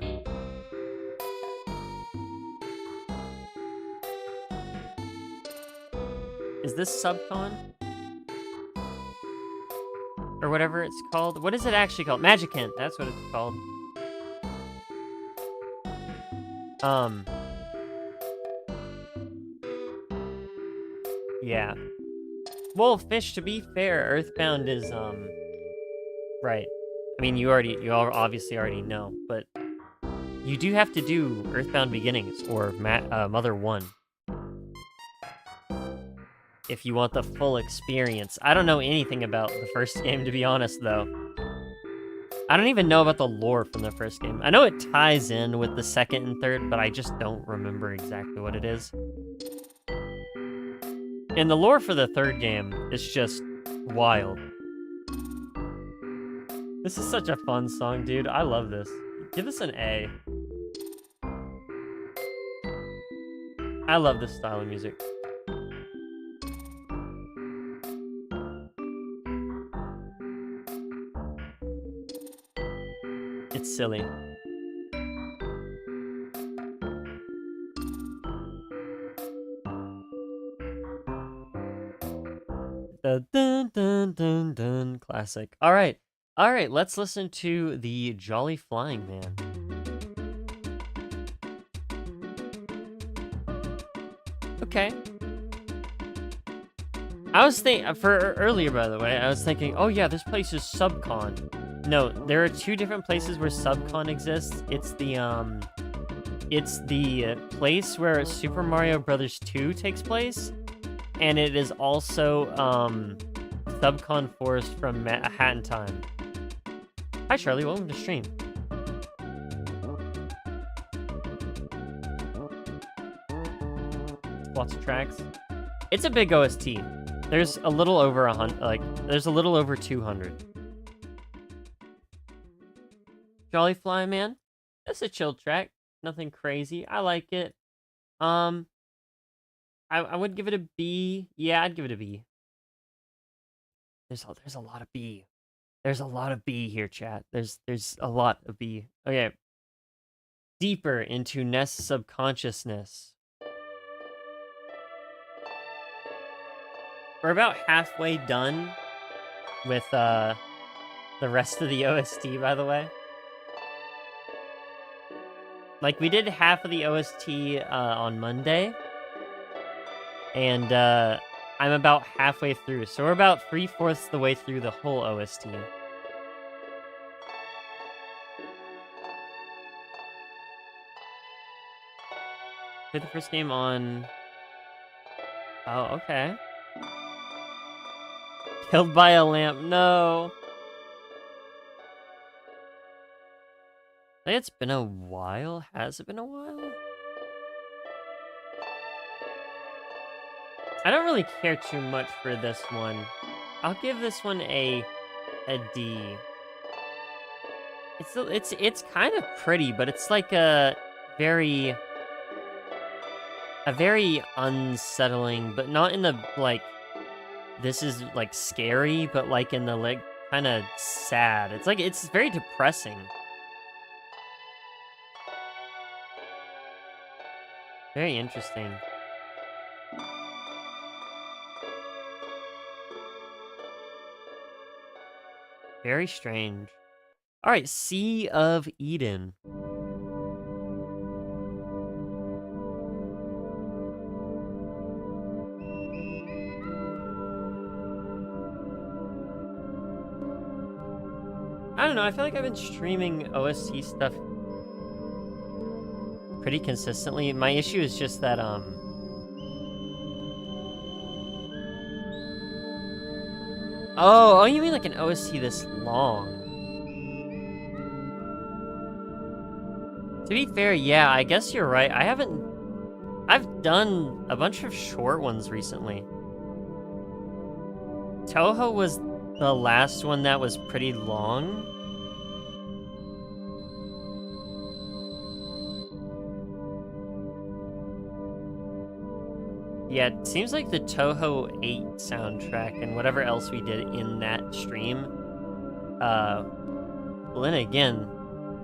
[SPEAKER 1] Is this Subcon? Or whatever it's called? What is it actually called? Magicant, that's what it's called. Yeah. Well, Fish, to be fair, Earthbound is, right. I mean, you all obviously already know, but you do have to do Earthbound Beginnings or Mother 1 if you want the full experience. I don't know anything about the first game, to be honest, though. I don't even know about the lore from the first game. I know it ties in with the second and third, but I just don't remember exactly what it is. And the lore for the third game is just wild. This is such a fun song, dude. I love this. Give this an A. I love this style of music. It's silly. Dun dun dun dun dun. Classic. All right, let's listen to the Jolly Flying Man. Okay. I was thinking for earlier, by the way. I was thinking, oh yeah, this place is Subcon. No, there are two different places where Subcon exists. It's the place where Super Mario Brothers 2 takes place, and it is also Subcon Forest from A Hat in Time. Hi Charlie, welcome to stream. Lots of tracks. It's a big OST. There's a little over 100, like, there's a little over 200. Jolly Fly Man. That's a chill track. Nothing crazy. I like it. I would give it a B. Yeah, I'd give it a B. There's a lot of B. There's a lot of B here, chat. There's a lot of B. Okay. Deeper into Nest's subconsciousness. We're about halfway done with the rest of the OST, by the way. Like, we did half of the OST on Monday, and I'm about halfway through, so we're about 3/4 the way through the whole OST. Played the first game on... Oh, okay. Killed by a lamp, no! It's been a while? Has it been a while? I don't really care too much for this one. I'll give this one a D. It's kind of pretty, but it's like a very unsettling, but not in the like this is like scary, but like in the like kind of sad. It's like it's very depressing. Very interesting. Very strange. All right, Sea of Eden. I don't know, I feel like I've been streaming OST stuff pretty consistently. My issue is just that, Oh, you mean like an OST this long? To be fair, yeah, I guess you're right. I've done a bunch of short ones recently. Toho was the last one that was pretty long. Yeah, it seems like the Toho 8 soundtrack and whatever else we did in that stream. Well, then again,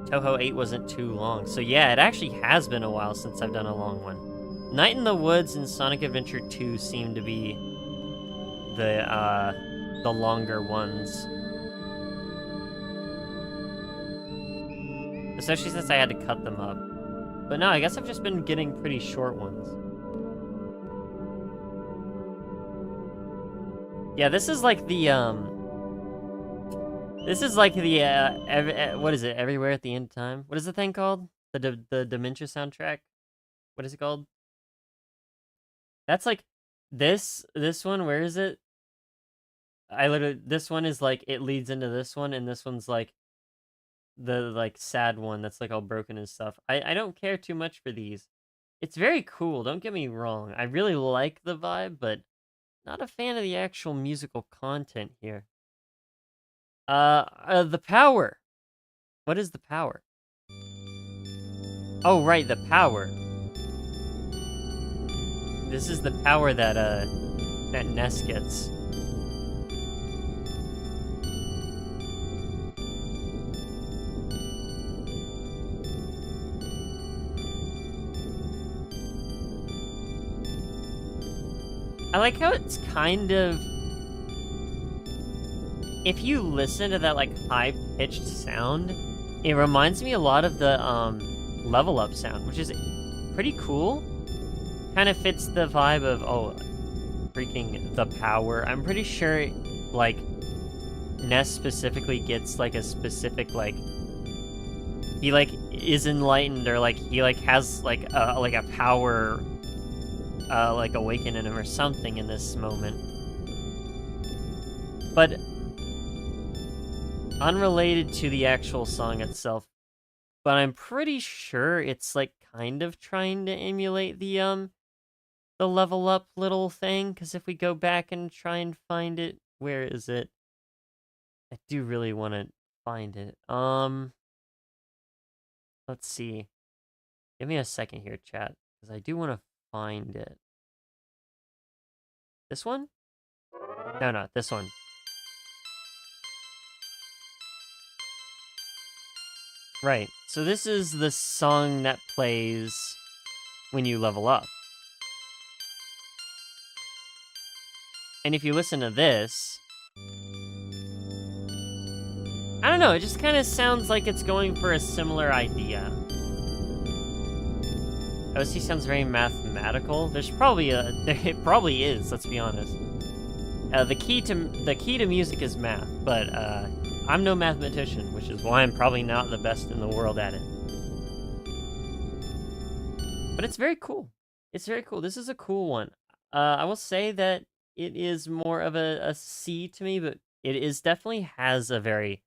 [SPEAKER 1] Toho 8 wasn't too long. So yeah, it actually has been a while since I've done a long one. Night in the Woods and Sonic Adventure 2 seem to be the longer ones. Especially since I had to cut them up. But no, I guess I've just been getting pretty short ones. Yeah, this is like the, what is it, Everywhere at the End of Time? What is the thing called? The Dementia soundtrack? What is it called? That's like, this one, where is it? This one is like, it leads into this one, and this one's like, the, like, sad one that's like all broken and stuff. I don't care too much for these. It's very cool, don't get me wrong. I really like the vibe, but not a fan of the actual musical content here. The power. What is the power? Oh, right, the power. This is the power that, that Ness gets. I like how it's kind of... If you listen to that, like, high-pitched sound, it reminds me a lot of the, Level Up sound, which is pretty cool. Kind of fits the vibe of, oh, freaking the power. I'm pretty sure, like, Ness specifically gets, like, a specific, like... He, like, is enlightened, or, like, he, like, has, like, a power... like, awaken in him or something in this moment. But unrelated to the actual song itself, but I'm pretty sure it's, like, kind of trying to emulate the, the level up little thing, because if we go back and try and find it, where is it? I do really want to find it. Let's see. Give me a second here, chat, because I do want to find it. This one? No, not this one. Right. So this is the song that plays when you level up. And if you listen to this, I don't know, it just kind of sounds like it's going for a similar idea. OST sounds very mathematical. There's probably it probably is, let's be honest. The key to music is math, but I'm no mathematician, which is why I'm probably not the best in the world at it. But it's very cool. It's very cool. This is a cool one. I will say that it is more of a C to me, but it is definitely has a very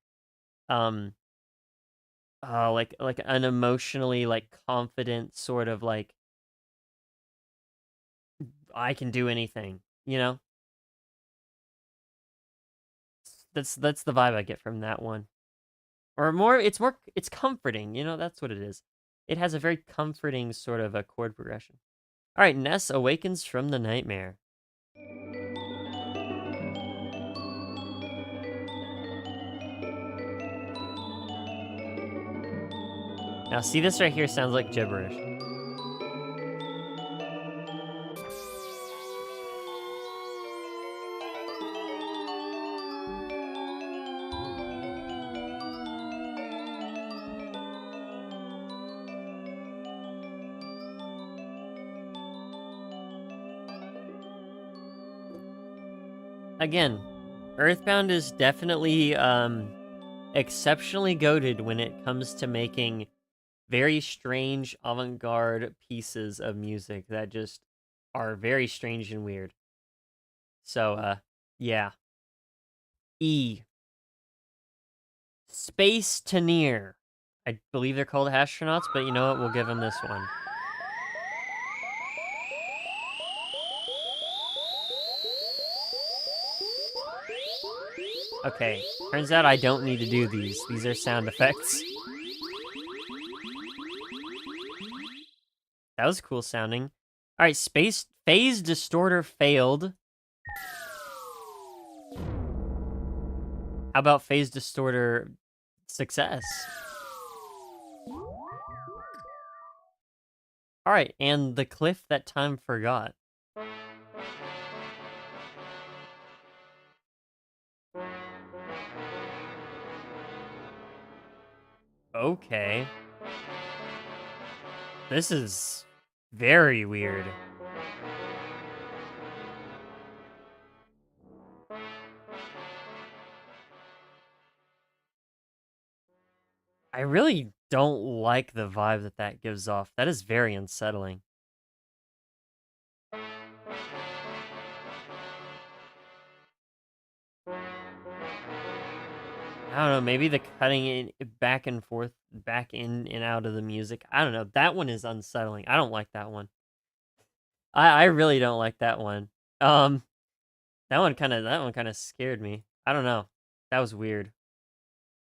[SPEAKER 1] like an emotionally like confident sort of like I can do anything, you know? That's the vibe I get from that one. Or it's comforting, you know, that's what it is. It has a very comforting sort of a chord progression. All right, Ness awakens from the nightmare. Now, see, this right here sounds like gibberish. Again, Earthbound is definitely exceptionally goated when it comes to making very strange avant-garde pieces of music that just are very strange and weird. So, yeah. E. Space to near. I believe they're called astronauts, but you know what? We'll give them this one. Okay, turns out I don't need to do these. These are sound effects. That was cool sounding. All right, space phase distorter failed. How about phase distorter success? All right, and the cliff that time forgot. Okay. This is very weird. I really don't like the vibe that that gives off. That is very unsettling. I don't know, maybe the cutting it back and forth, back in and out of the music. I don't know. That one is unsettling. I don't like that one. I really don't like that one. Um, that one kind of scared me. I don't know. That was weird.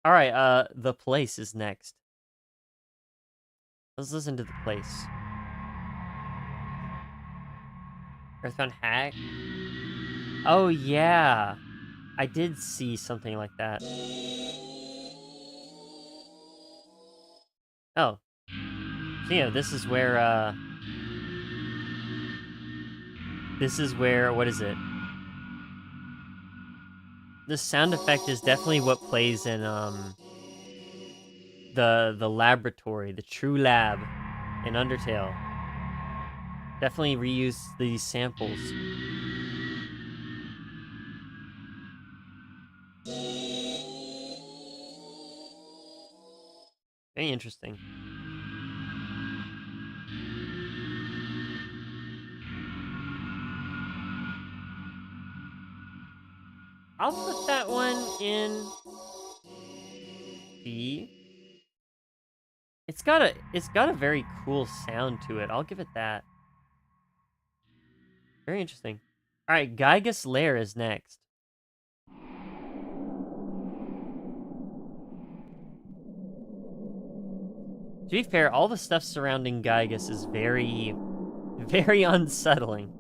[SPEAKER 1] All right, the place is next. Let's listen to the place. Earthbound hack. Oh yeah, I did see something like that. Oh, so yeah, this is where what is it? The sound effect is definitely what plays in the laboratory, the true lab in Undertale. Definitely reuse these samples. Very interesting. I'll put that one in B. It's got a very cool sound to it. I'll give it that. Very interesting. All right, Gygus Lair is next. To be fair, all the stuff surrounding Gygus is very, very unsettling.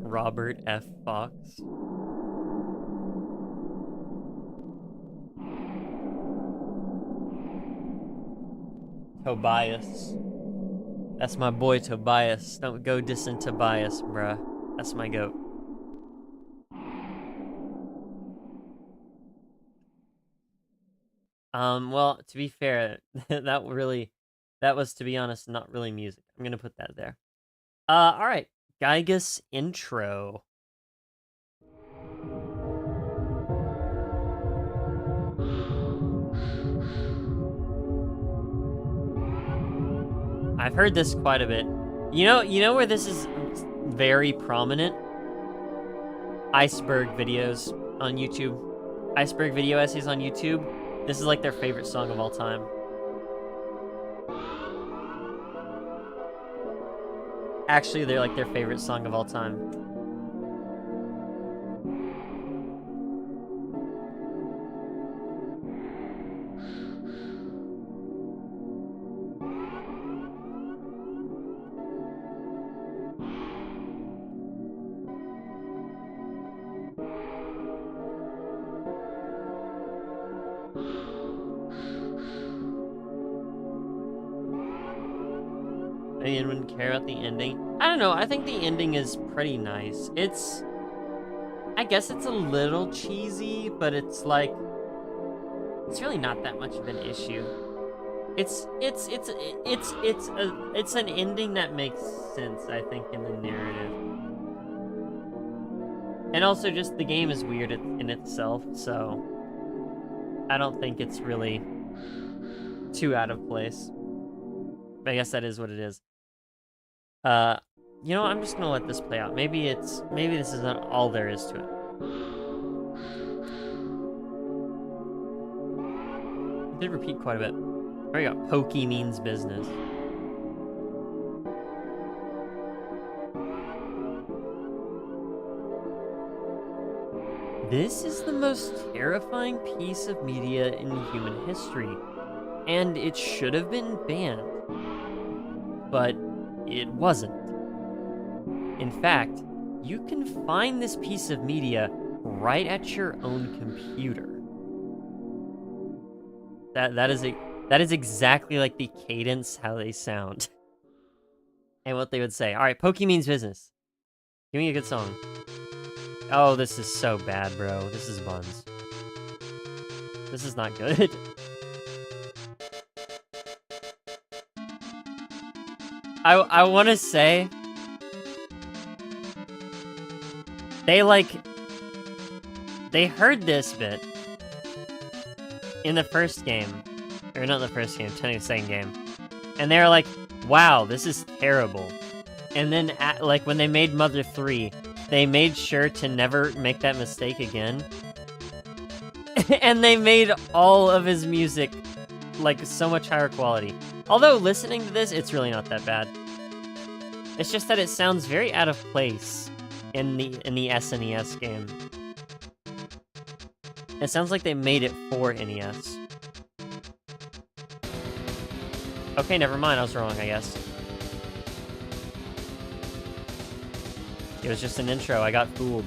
[SPEAKER 1] Robert F. Fox. Tobias. That's my boy Tobias. Don't go dissing Tobias, bruh. That's my goat. Well, to be fair, that was, to be honest, not really music. I'm gonna put that there. Alright. Gygus intro. I've heard this quite a bit. You know where this is very prominent? Iceberg videos on YouTube. Iceberg video essays on YouTube. This is like their favorite song of all time. Actually, they're like their favorite song of all time. Anyone wouldn't care about the ending. I don't know, I think the ending is pretty nice. I guess it's a little cheesy, but it's like, it's really not that much of an issue. It's an ending that makes sense, I think, in the narrative. And also just the game is weird in itself, so I don't think it's really too out of place. But I guess that is what it is. You know, I'm just gonna let this play out. Maybe this isn't all there is to it. It did repeat quite a bit. There we go. Pokey means business. This is the most terrifying piece of media in human history, and it should have been banned, but it wasn't. In fact, you can find this piece of media right at your own computer. That is exactly like the cadence how they sound. And what they would say. Alright, Pokey means business. Give me a good song. Oh, this is so bad, bro. This is buns. This is not good. I want to say they heard this bit in the first game, or not the first game, technically the second game, and they were like, wow, this is terrible. And then when they made Mother 3, they made sure to never make that mistake again. And they made all of his music like so much higher quality. Although listening to this, it's really not that bad. It's just that it sounds very out of place in the SNES game. It sounds like they made it for NES. Okay, never mind, I was wrong, I guess. It was just an intro, I got fooled.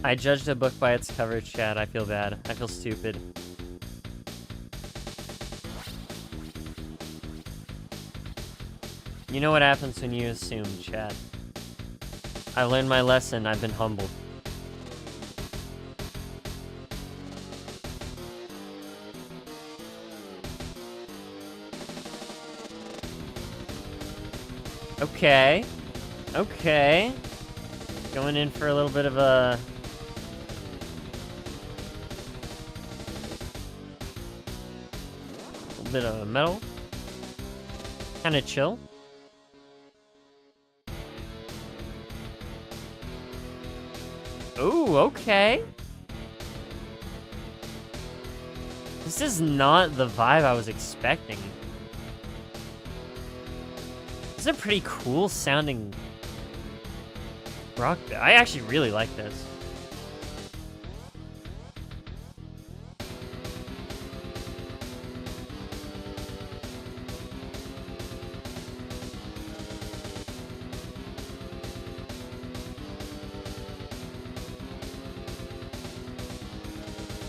[SPEAKER 1] I judged a book by its cover, chat. I feel bad. I feel stupid. You know what happens when you assume, chat. I learned my lesson. I've been humbled. Okay. Okay. Going in for a little bit of a... bit of metal. Kind of chill. Ooh, okay. This is not the vibe I was expecting. This is a pretty cool sounding rock bit. I actually really like this.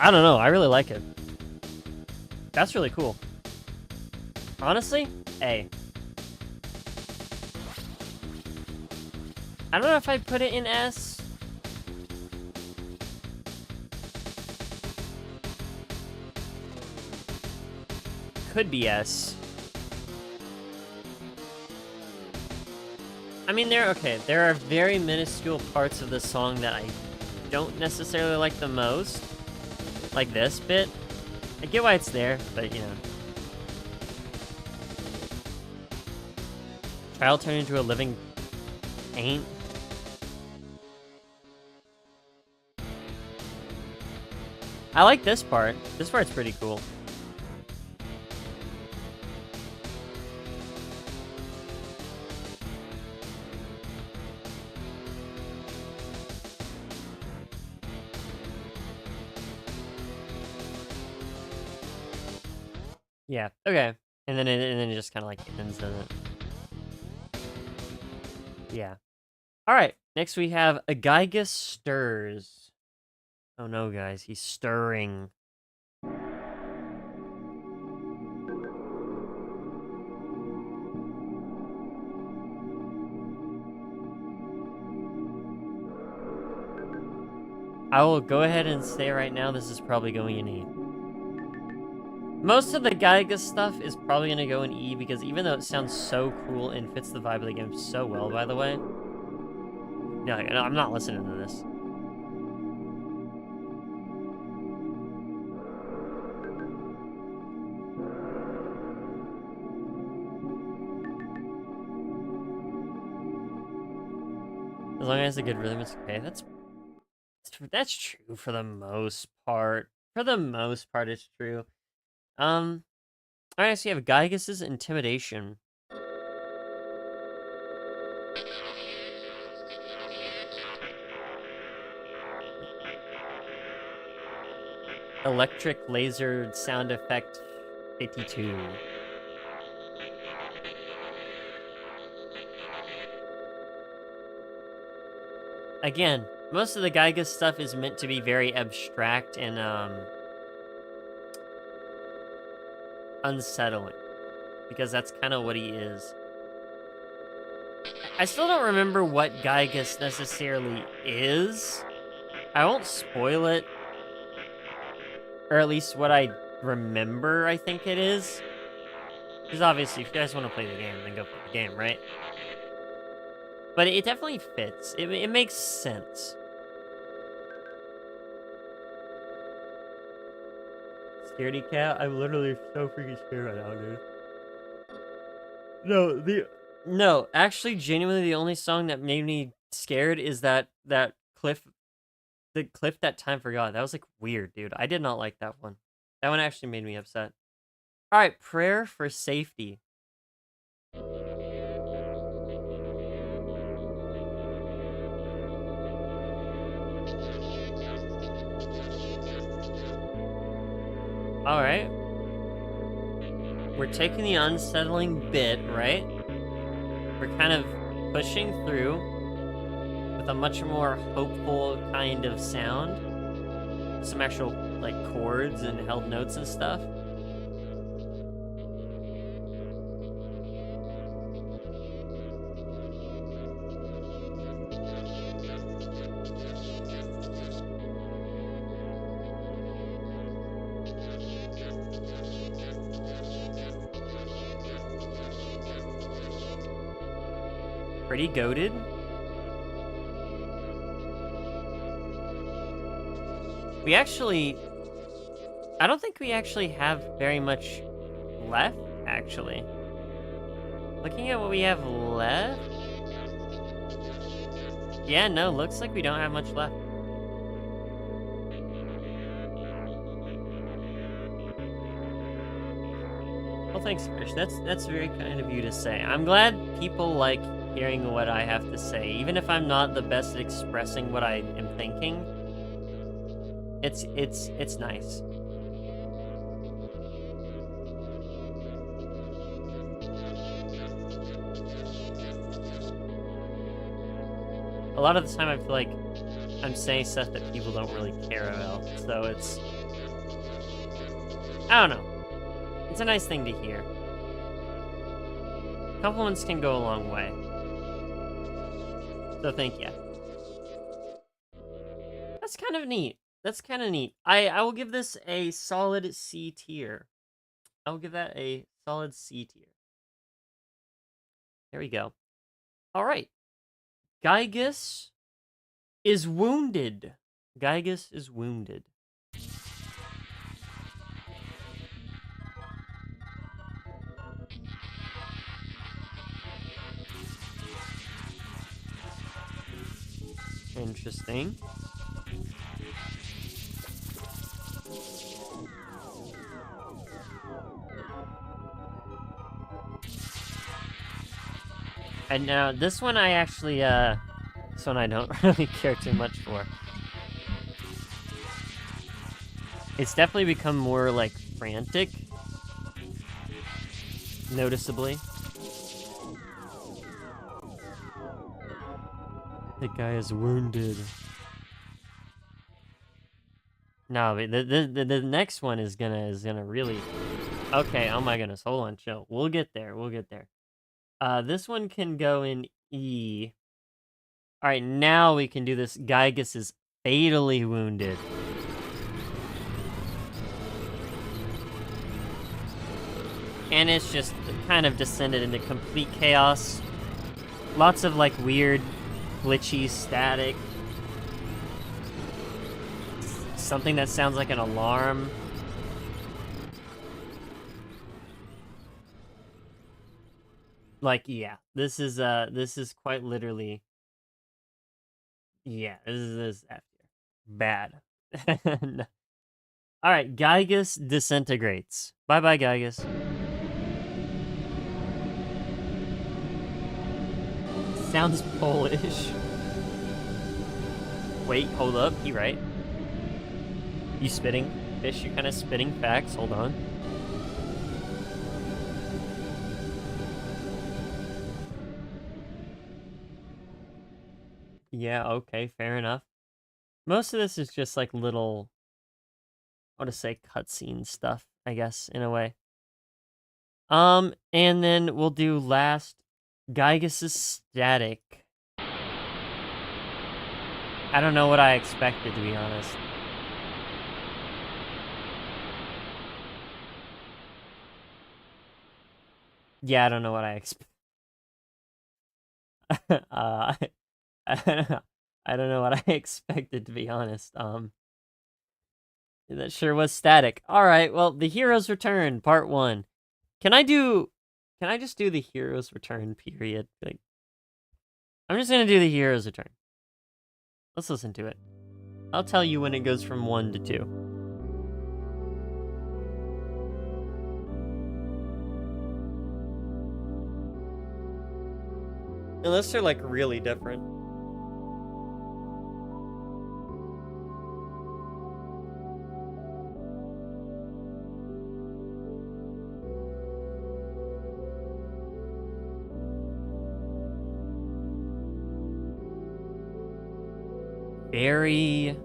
[SPEAKER 1] I don't know, I really like it. That's really cool. Honestly, A. I don't know if I'd put it in S. Could be S. I mean, there are very minuscule parts of the song that I don't necessarily like the most. Like this bit. I get why it's there, but you know. Child turned into a living paint. I like this part. This part's pretty cool. Yeah, okay. And then it just kind of like ends, doesn't it? Yeah. Alright, next we have a Gygus stirs. Oh no, guys, he's stirring. I will go ahead and say right now, this is probably going in E. Most of the Gygus stuff is probably going to go in E, because even though it sounds so cool and fits the vibe of the game so well, by the way, no, I'm not listening to this. As long as it's a good rhythm, it's okay. That's true for the most part. For the most part, it's true. Alright, so you have Gygus's Intimidation. Electric laser sound effect 52. Again, most of the Gygus stuff is meant to be very abstract and unsettling, because that's kind of what he is. I still don't remember what Gygus necessarily is. I won't spoil it, or at least what I remember I think it is. Because obviously, if you guys want to play the game, then go play the game, right? But it definitely fits. It makes sense. Scaredy cat? I'm literally so freaking scared right now, dude. No, actually, genuinely, the only song that made me scared is that cliff, the cliff that time forgot. That was like weird, dude. I did not like that one. That one actually made me upset. All right, prayer for safety. All right. We're taking the unsettling bit, right? We're kind of pushing through with a much more hopeful kind of sound. Some actual, like, chords and held notes and stuff. Pretty goated. I don't think we actually have very much left, actually. Looking at what we have left... Yeah, no, looks like we don't have much left. Well, thanks, Fish. That's very kind of you to say. I'm glad people like hearing what I have to say, even if I'm not the best at expressing what I am thinking. It's nice. A lot of the time, I feel like I'm saying stuff that people don't really care about, so it's... I don't know. It's a nice thing to hear. Compliments can go a long way. So thank you. That's kind of neat. That's kind of neat. I will give this a solid C tier. I will give that a solid C tier. There we go. All right. Gygus is wounded. Gygus is wounded. Interesting. And now this one I actually this one I don't really care too much for. It's definitely become more like frantic. Noticeably. The guy is wounded. No, but the next one is gonna really... Okay, oh my goodness, hold on, chill. We'll get there, we'll get there. This one can go in E. Alright, now we can do this. Gygus is fatally wounded. And it's just kind of descended into complete chaos. Lots of, like, weird, glitchy static. Something that sounds like an alarm. Like, yeah, this is quite literally... Yeah, this is F tier. Bad. Alright, Gygus disintegrates. Bye-bye, Gygus. Sounds Polish. Wait, hold up. You right. You spitting? Fish, you're kind of spitting facts. Hold on. Yeah, okay, fair enough. Most of this is just like little, I want to say cutscene stuff, I guess, in a way. And then we'll do last, Gygus is static. I don't know what I expected, to be honest. Yeah, I don't know what I expect. I don't know what I expected, to be honest. That sure was static. All right, well, the hero's return, part 1. Can I just do the hero's return, period? Like, I'm just gonna do the hero's return. Let's listen to it. I'll tell you when it goes from 1 to 2. Unless they're, like, really different. Very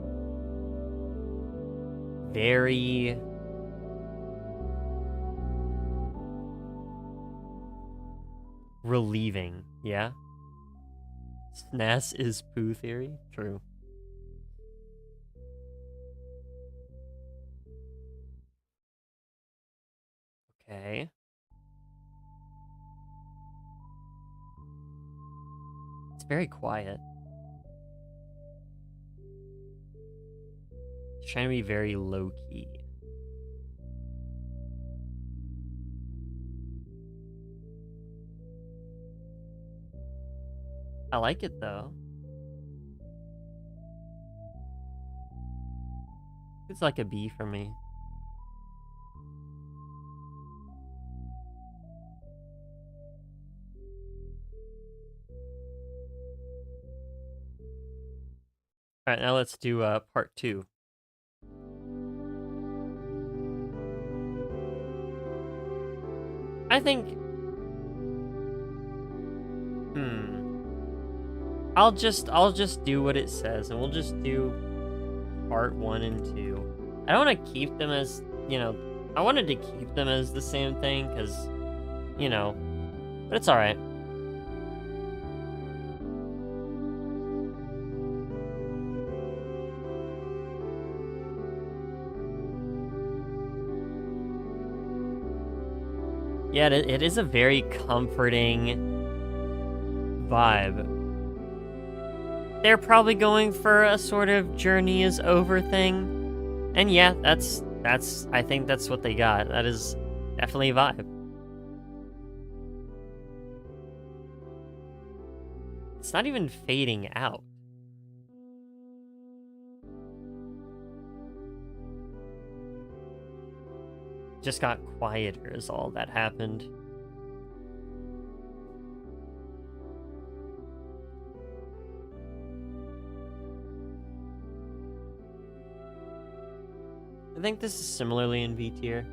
[SPEAKER 1] relieving, yeah? SNAS is poo theory? True. Okay. It's very quiet. It's trying to be very low-key. I like it though. It's like a B for me. All right, now let's do part 2. I think I'll just do what it says, and we'll just do part 1 and 2. I don't want to keep them as, I wanted to keep them as the same thing cuz but it's all right. Yeah, it is a very comforting vibe. They're probably going for a sort of journey is over thing. And yeah, that's I think that's what they got. That is definitely a vibe. It's not even fading out. Just got quieter is all that happened. I think this is similarly in B tier.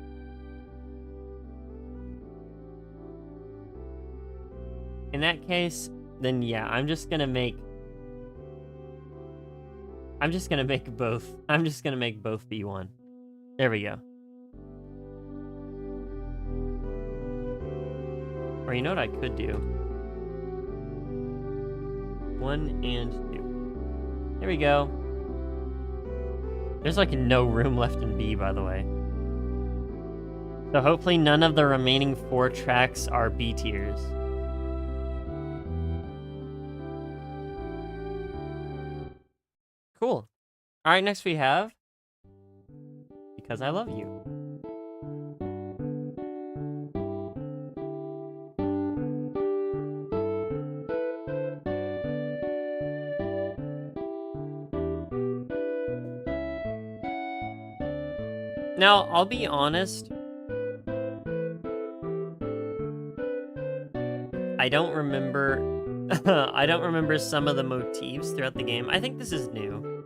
[SPEAKER 1] In that case, then yeah, I'm just gonna make both. I'm just gonna make both B1. There we go. Or you know what I could do? 1 and 2. There we go. There's like no room left in B, by the way. So hopefully none of the remaining 4 tracks are B tiers. Cool. All right, next we have Because I Love You. Now, I'll be honest. I don't remember I don't remember some of the motifs throughout the game. I think this is new.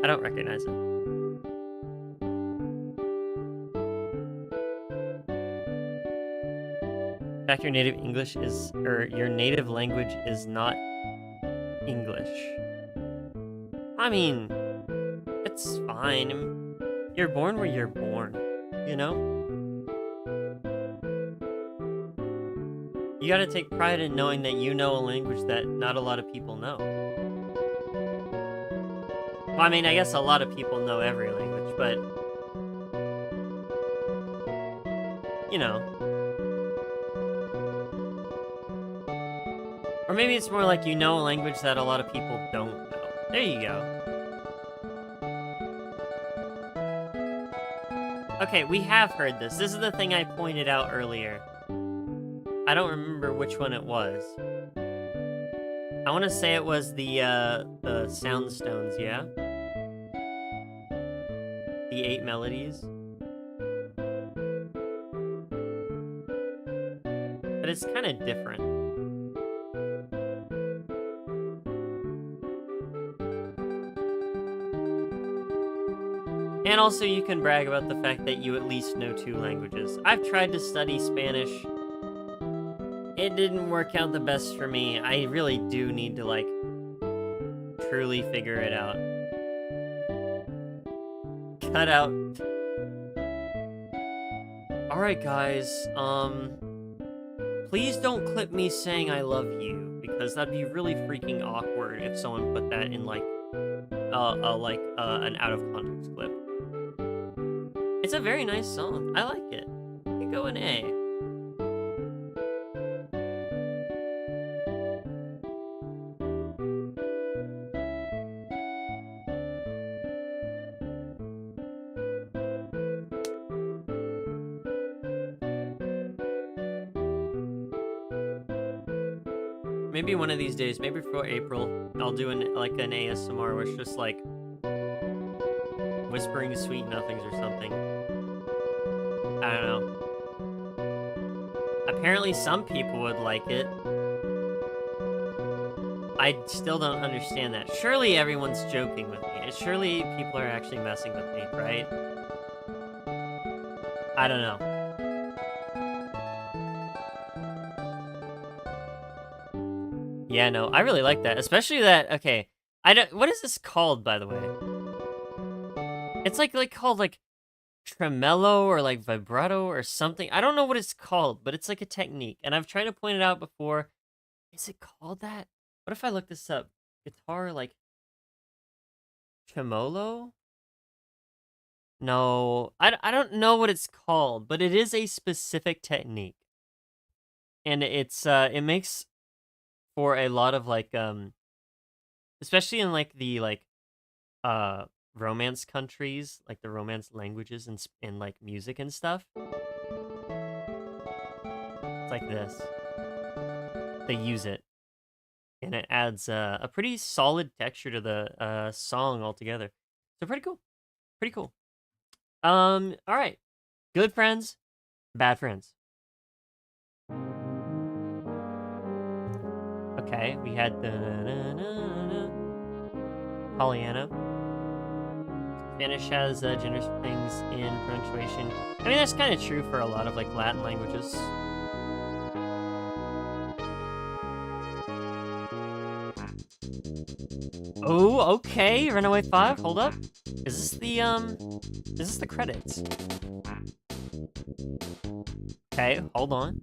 [SPEAKER 1] I don't recognize it. In fact, your native English is, or your native language is not English. I mean, it's fine. You're born where you're born, you know? You gotta take pride in knowing that you know a language that not a lot of people know. Well, I mean, I guess a lot of people know every language, but you know. Or maybe it's more like you know a language that a lot of people don't know. There you go. Okay, we have heard this. This is the thing I pointed out earlier. I don't remember which one it was. I want to say it was the sound stones, yeah? The 8 melodies. But it's kind of different. And also you can brag about the fact that you at least know 2 languages. I've tried to study Spanish. It didn't work out the best for me. I really do need to, like, truly figure it out. Cut out. Alright, guys. Please don't clip me saying I love you, because that'd be really freaking awkward if someone put that in, like, an out-of-context clip. It's a very nice song. I like it. You can go an A. maybe one of these days, maybe for April, I'll do an ASMR where it's just like whispering sweet nothings or something. I don't know. Apparently some people would like it. I still don't understand that. Surely everyone's joking with me. Surely people are actually messing with me, right? I don't know. Yeah, no, I really like that. Especially that, okay. What is this called, by the way? It's like called like tremolo or like vibrato or something. I don't know what it's called, but it's like a technique. And I've tried to point it out before. Is it called that? What if I look this up? Guitar like tremolo? No, I don't know what it's called, but it is a specific technique. And it makes for a lot of like especially in like the uh romance countries, like the romance languages and like music and stuff. It's like this. They use it. And it adds a pretty solid texture to the song altogether. So pretty cool. Pretty cool. All right. Good friends, bad friends. Okay, we had the Pollyanna. Spanish has genders for things in punctuation. I mean, that's kind of true for a lot of like Latin languages. Oh, okay. Runaway 5. Hold up. Is this the credits? Okay, hold on.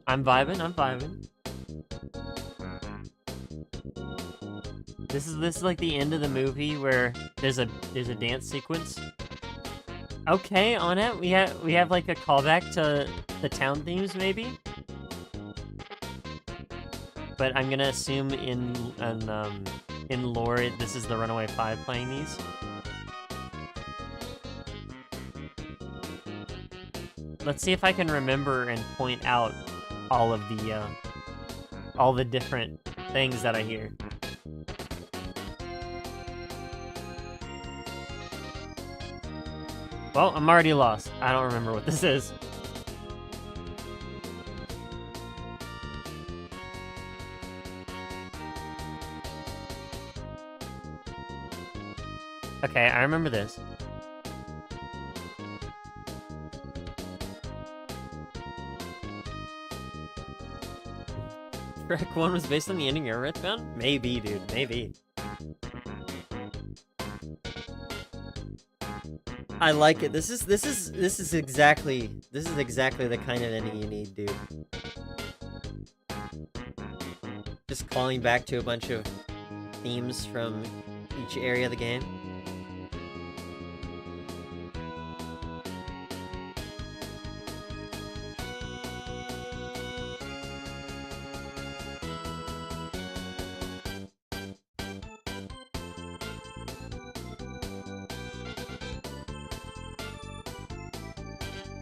[SPEAKER 1] I'm vibing. This is like the end of the movie where there's a dance sequence. Okay, on it. We have like a callback to the town themes maybe. But I'm gonna assume in lore this is the Runaway 5 playing these. Let's see if I can remember and point out all the different things that I hear. Well, I'm already lost. I don't remember what this is. Okay, I remember this. Shrek 1 was based on the ending of Earthbound? Maybe, dude. Maybe. I like it. This is exactly the kind of ending you need, dude. Just calling back to a bunch of themes from each area of the game.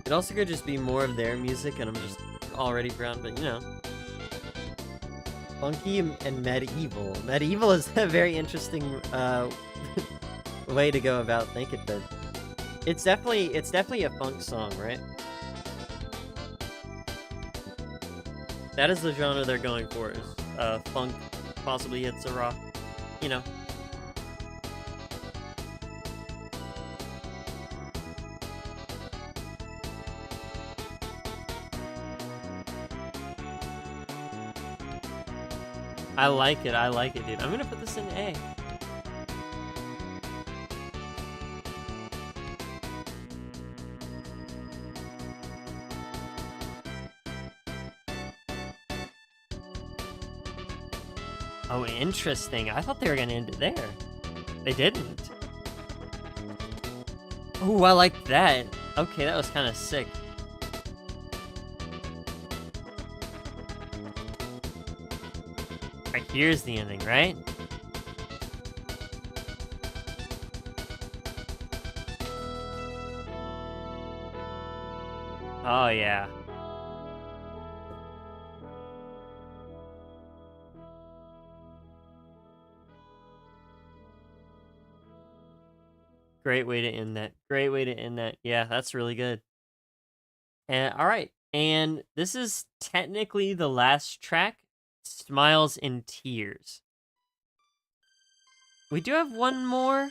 [SPEAKER 1] It also could just be more of their music, and I'm just already brown, but you know. Funky and medieval. Medieval is a very interesting way to go about thinking, but it's definitely a funk song, right? That is the genre they're going for, is funk, possibly hits a rock, you know. I like it, dude. I'm gonna put this in A. Oh, interesting. I thought they were gonna end it there. They didn't. Oh, I like that. Okay, that was kind of sick. Here's the ending, right? Oh, yeah. Great way to end that. Great way to end that. Yeah, that's really good. And all right. And this is technically the last track, Smiles and Tears. We do have one more,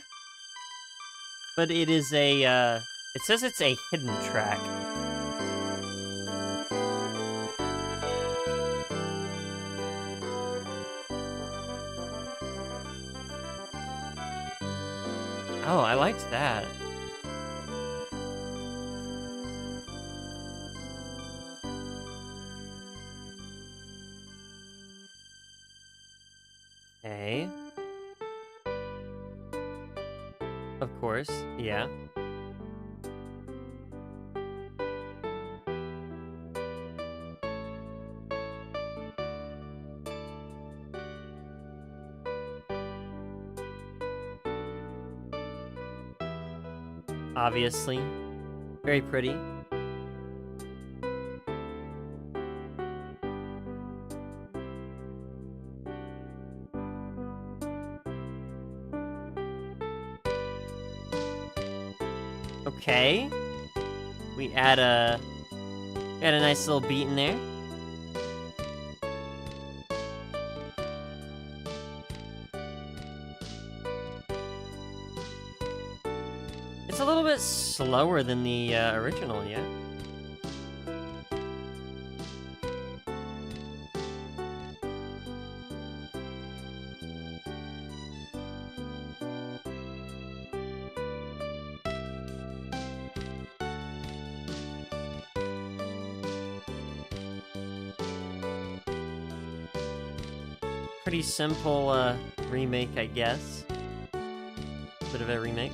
[SPEAKER 1] but it is it says it's a hidden track. Oh, I liked that. Okay. Of course, yeah. Obviously. Very pretty. Okay. We add a nice little beat in there. It's a little bit slower than the original, yeah? Pretty simple remake, I guess. Bit of a remix.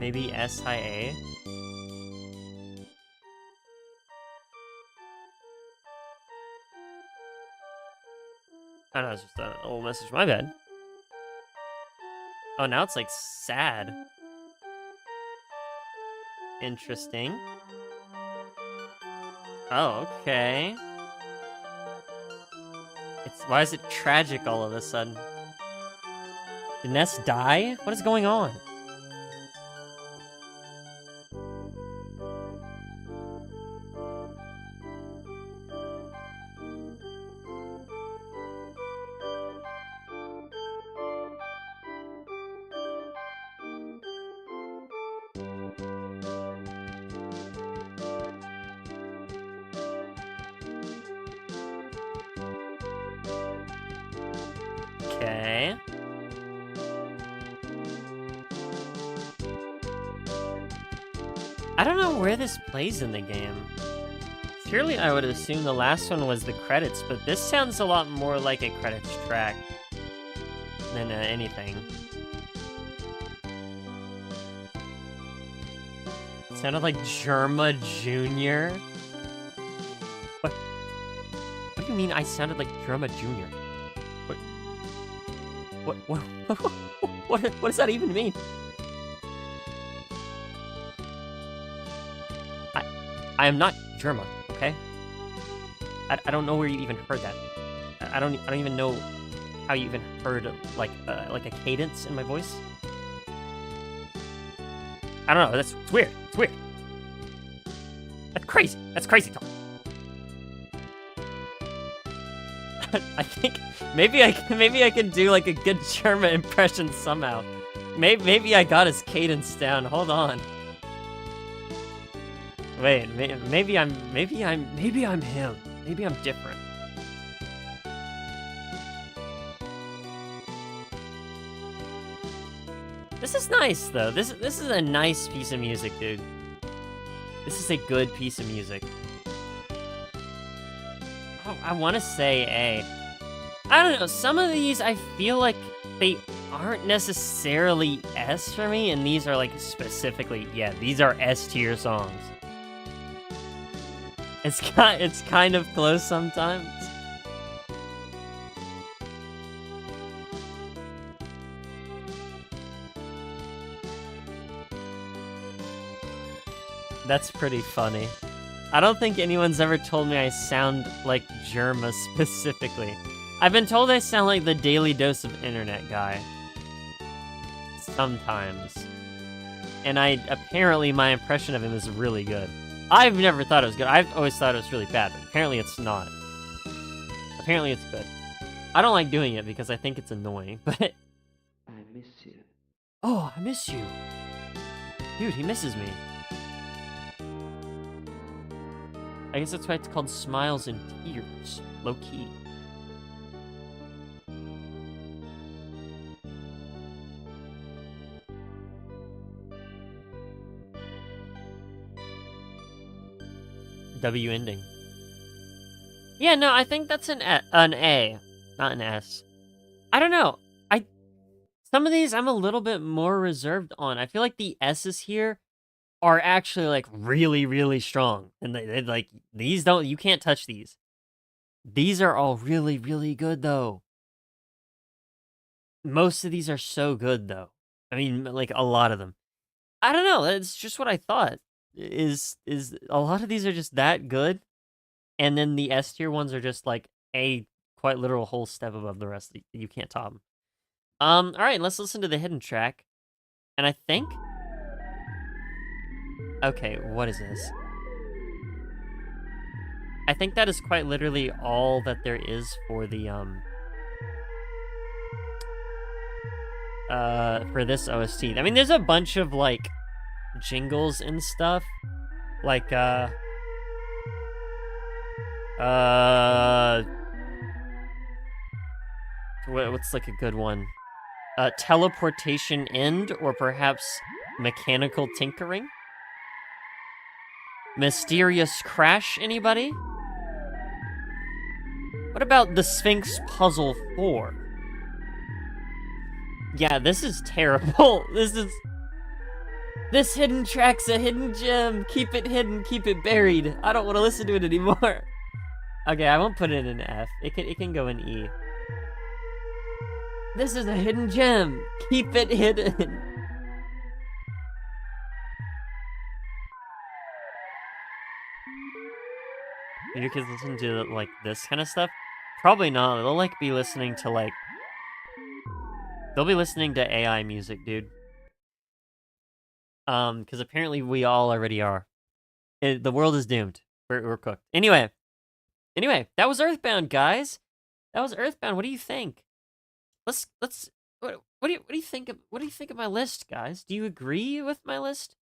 [SPEAKER 1] Maybe SIA? Oh no, it's just a little message. My bad. Oh, now it's like sad. Interesting. Oh, okay. Why is it tragic all of a sudden? Did Ness die? What is going on? Okay. I don't know where this plays in the game. Surely I would assume the last one was the credits, but this sounds a lot more like a credits track than anything. It sounded like Germa Jr. What do you mean I sounded like Germa Jr.? What does that even mean? I am not Germa, okay? I don't know where you even heard that. I don't even know how you even heard like a cadence in my voice. I don't know. It's weird. It's weird. That's crazy. That's crazy talk. I think maybe I can do like a good Germa impression somehow. Maybe I got his cadence down. Hold on. Wait, maybe I'm him. Maybe I'm different. This is nice though. This is a nice piece of music, dude. This is a good piece of music. Oh, I want to say A. I don't know. Some of these I feel like they aren't necessarily S for me, and these are like specifically, yeah, these are S tier songs. It's kind of close sometimes. That's pretty funny. I don't think anyone's ever told me I sound like Germa specifically. I've been told I sound like the Daily Dose of Internet guy. Sometimes. And apparently my impression of him is really good. I've never thought it was good. I've always thought it was really bad, but apparently it's not. Apparently it's good. I don't like doing it because I think it's annoying, but...
[SPEAKER 2] I miss you.
[SPEAKER 1] Oh, I miss you. Dude, he misses me. I guess that's why it's called Smiles and Tears. Low-key. W ending. Yeah, no, I think that's an A, not an S. I don't know. Some of these I'm a little bit more reserved on. I feel like the S's here are actually like really, really strong, and they like these don't. You can't touch these. These are all really, really good though. Most of these are so good though. I mean, like a lot of them. I don't know. It's just what I thought. Is a lot of these are just that good, and then the S tier ones are just like a quite literal whole step above the rest. You can't top them. All right, let's listen to the hidden track. And I think... Okay, what is this? I think that is quite literally all that there is for the, for this OST. I mean, there's a bunch of, like, jingles and stuff. Like, what's, like, a good one? Teleportation End, or perhaps Mechanical Tinkering? Mysterious Crash, anybody? What about the Sphinx Puzzle 4? Yeah, this is terrible. This hidden track's a hidden gem. Keep it hidden, keep it buried. I don't want to listen to it anymore. Okay, I won't put it in F. It can go in E. This is a hidden gem. Keep it hidden. Do your kids listen to, like, this kind of stuff? Probably not. They'll, like, be listening to, like... They'll be listening to AI music, dude. Because apparently we all already are. The world is doomed. We're cooked. Anyway, that was Earthbound, guys. That was Earthbound. What do you think? What do you think of my list, guys? Do you agree with my list?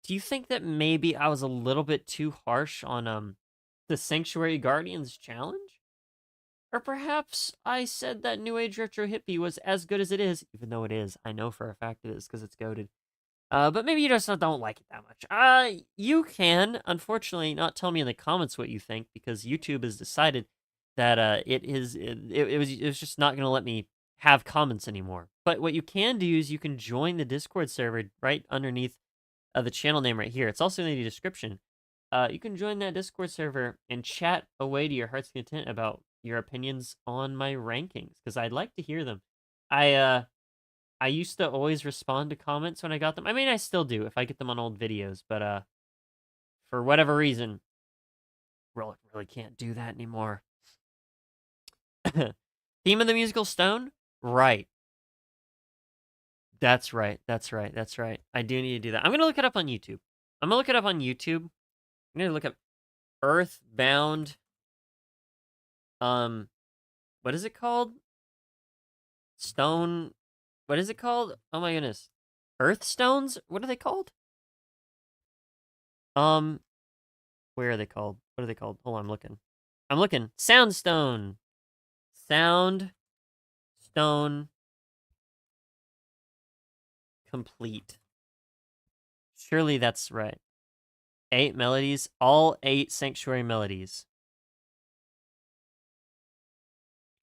[SPEAKER 1] Do you think that maybe I was a little bit too harsh on the Sanctuary Guardians challenge? Or perhaps I said that New Age Retro Hippie was as good as it is, even though it is. I know for a fact it is because it's goated. But maybe you just don't like it that much. You can, unfortunately, not tell me in the comments what you think, because YouTube has decided that it was just not going to let me have comments anymore. But what you can do is you can join the Discord server right underneath the channel name right here. It's also in the description. You can join that Discord server and chat away to your heart's content about your opinions on my rankings, because I'd like to hear them. I used to always respond to comments when I got them. I mean, I still do if I get them on old videos, but for whatever reason, really can't do that anymore. Theme of the musical Stone? Right. That's right. I do need to do that. I'm gonna look it up on YouTube. I'm gonna look up Earthbound. What is it called? Stone. What is it called? Oh my goodness. Earthstones? What are they called? Where are they called? What are they called? Hold on, I'm looking. Soundstone. Soundstone complete. Surely that's right. 8 melodies, all 8 Sanctuary melodies.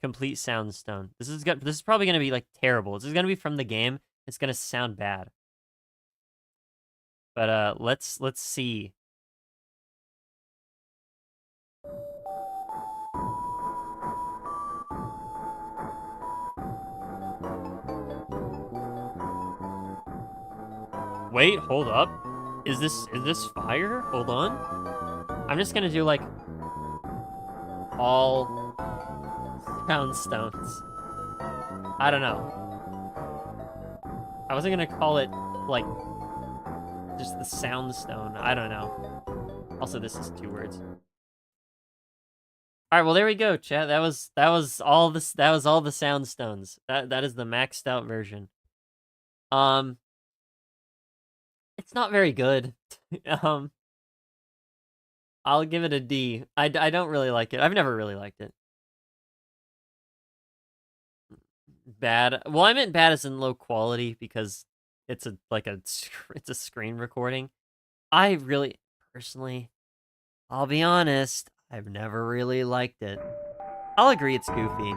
[SPEAKER 1] Complete Soundstone. This is probably gonna be like terrible. This is gonna be from the game. It's gonna sound bad. But let's see. Wait, hold up. Is this fire? Hold on. I'm just gonna do like all sound stones. I don't know. I wasn't gonna call it like just the sound stone. I don't know. Also, this is 2 words. All right, well there we go, chat. That was all this. That was all the sound stones. That is the maxed out version. It's not very good. um, I'll give it a D. I don't really like it. I've never really liked it. Bad. Well, I meant bad as in low quality because it's it's a screen recording. I really personally, I'll be honest, I've never really liked it. I'll agree it's goofy.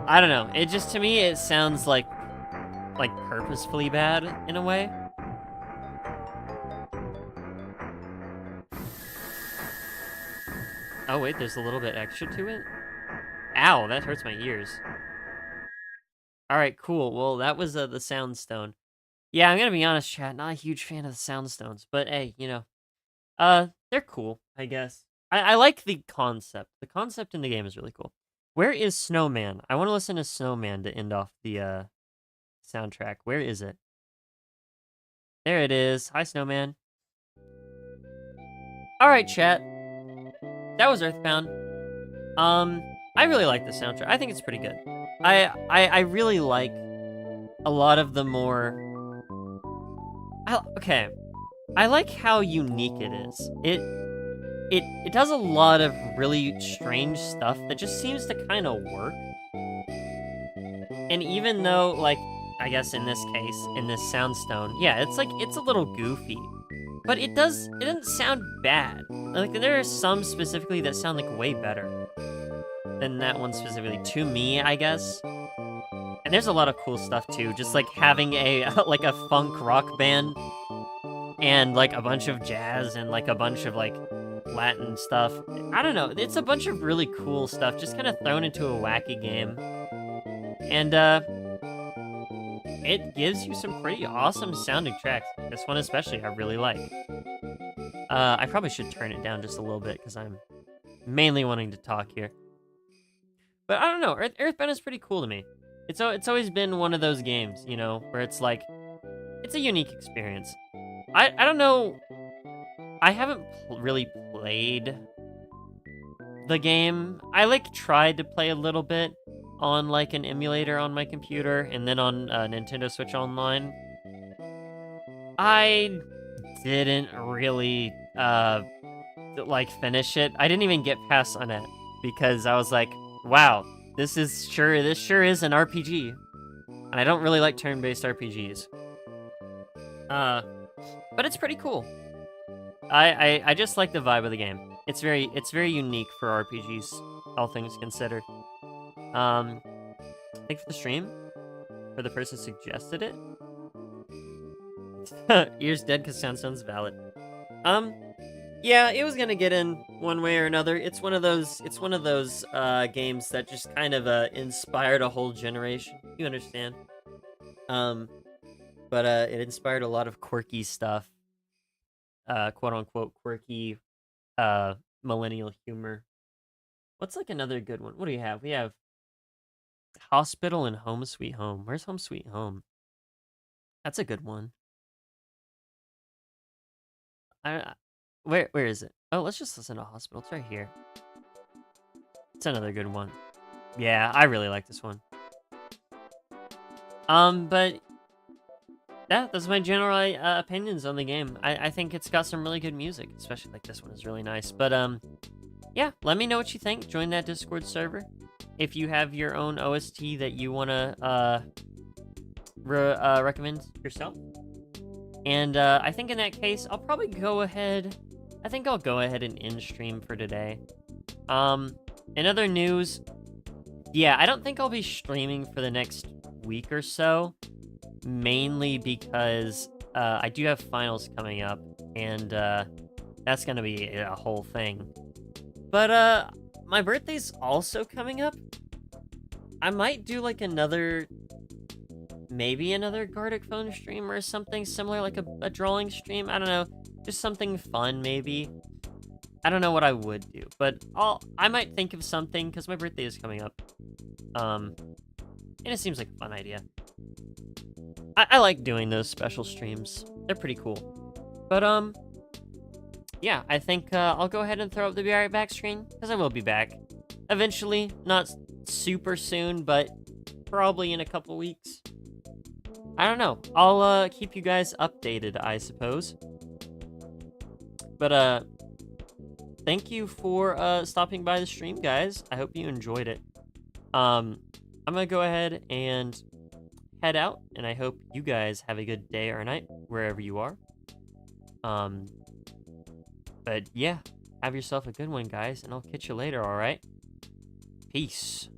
[SPEAKER 1] I don't know. It just, to me, it sounds like purposefully bad in a way. Oh wait, there's a little bit extra to it? Ow, that hurts my ears. Alright, cool. Well, that was the sound stone. Yeah, I'm gonna be honest, chat, not a huge fan of the sound stones, but hey, you know, they're cool, I guess. I like the concept. The concept in the game is really cool. Where is Snowman? I want to listen to Snowman to end off the soundtrack. Where is it? There it is. Hi, Snowman. Alright, chat. That was Earthbound. I really like the soundtrack. I think it's pretty good. I really like a lot of the more... okay. I like how unique it is. It does a lot of really strange stuff that just seems to kind of work. And even though, like, I guess in this case, in this soundstone, yeah, it's a little goofy. But it doesn't sound bad. Like, there are some specifically that sound, like, way better than that one specifically, to me, I guess. And there's a lot of cool stuff, too. Just, like, having a, like, a funk rock band and, like, a bunch of jazz and, like, a bunch of, like, Latin stuff. I don't know. It's a bunch of really cool stuff just kind of thrown into a wacky game. And, it gives you some pretty awesome sounding tracks. This one especially, I really like. I probably should turn it down just a little bit because I'm mainly wanting to talk here. But I don't know. Earthbound is pretty cool to me. It's always been one of those games, you know, where it's like, it's a unique experience. I don't know. I haven't really played the game. I, like, tried to play a little bit on, like, an emulator on my computer and then on Nintendo Switch Online. I didn't really, like, finish it. I didn't even get past on it because I was like, wow, this sure is an RPG. And I don't really like turn-based RPGs. But it's pretty cool. I just like the vibe of the game. It's very unique for RPGs, all things considered. Thanks for the stream. For the person who suggested it. Ears dead because soundstone's valid. Yeah, it was gonna get in one way or another. It's one of those games that just kind of inspired a whole generation. You understand? But it inspired a lot of quirky stuff. Quote unquote quirky millennial humor. What's like another good one? What do you have? We have Hospital and Home Sweet Home. Where's Home Sweet Home? That's a good one. Where is it? Oh, let's just listen to Hospital. It's right here. It's another good one. Yeah, I really like this one. But yeah, those are my general opinions on the game. I think it's got some really good music, especially like this one is really nice. But yeah, let me know what you think. Join that Discord server. If you have your own OST that you wanna recommend yourself. And I think in that case, I'll probably go ahead. I think I'll go ahead and end stream for today. In other news, yeah, I don't think I'll be streaming for the next week or so. mainly because I do have finals coming up, and that's gonna be a whole thing. But my birthday's also coming up. I might do like maybe another Gartic phone stream or something similar, like a drawing stream. I don't know, just something fun maybe. I don't know what I would do, but I might think of something because my birthday is coming up. And it seems like a fun idea. I like doing those special streams. They're pretty cool. But yeah, I think I'll go ahead and throw up the be right back screen because I will be back eventually. Not super soon, but probably in a couple weeks. I don't know. I'll keep you guys updated, I suppose. But thank you for stopping by the stream, guys. I hope you enjoyed it. I'm gonna go ahead and head out, and I hope you guys have a good day or night wherever you are. But yeah, have yourself a good one, guys, and I'll catch you later, all right? Peace.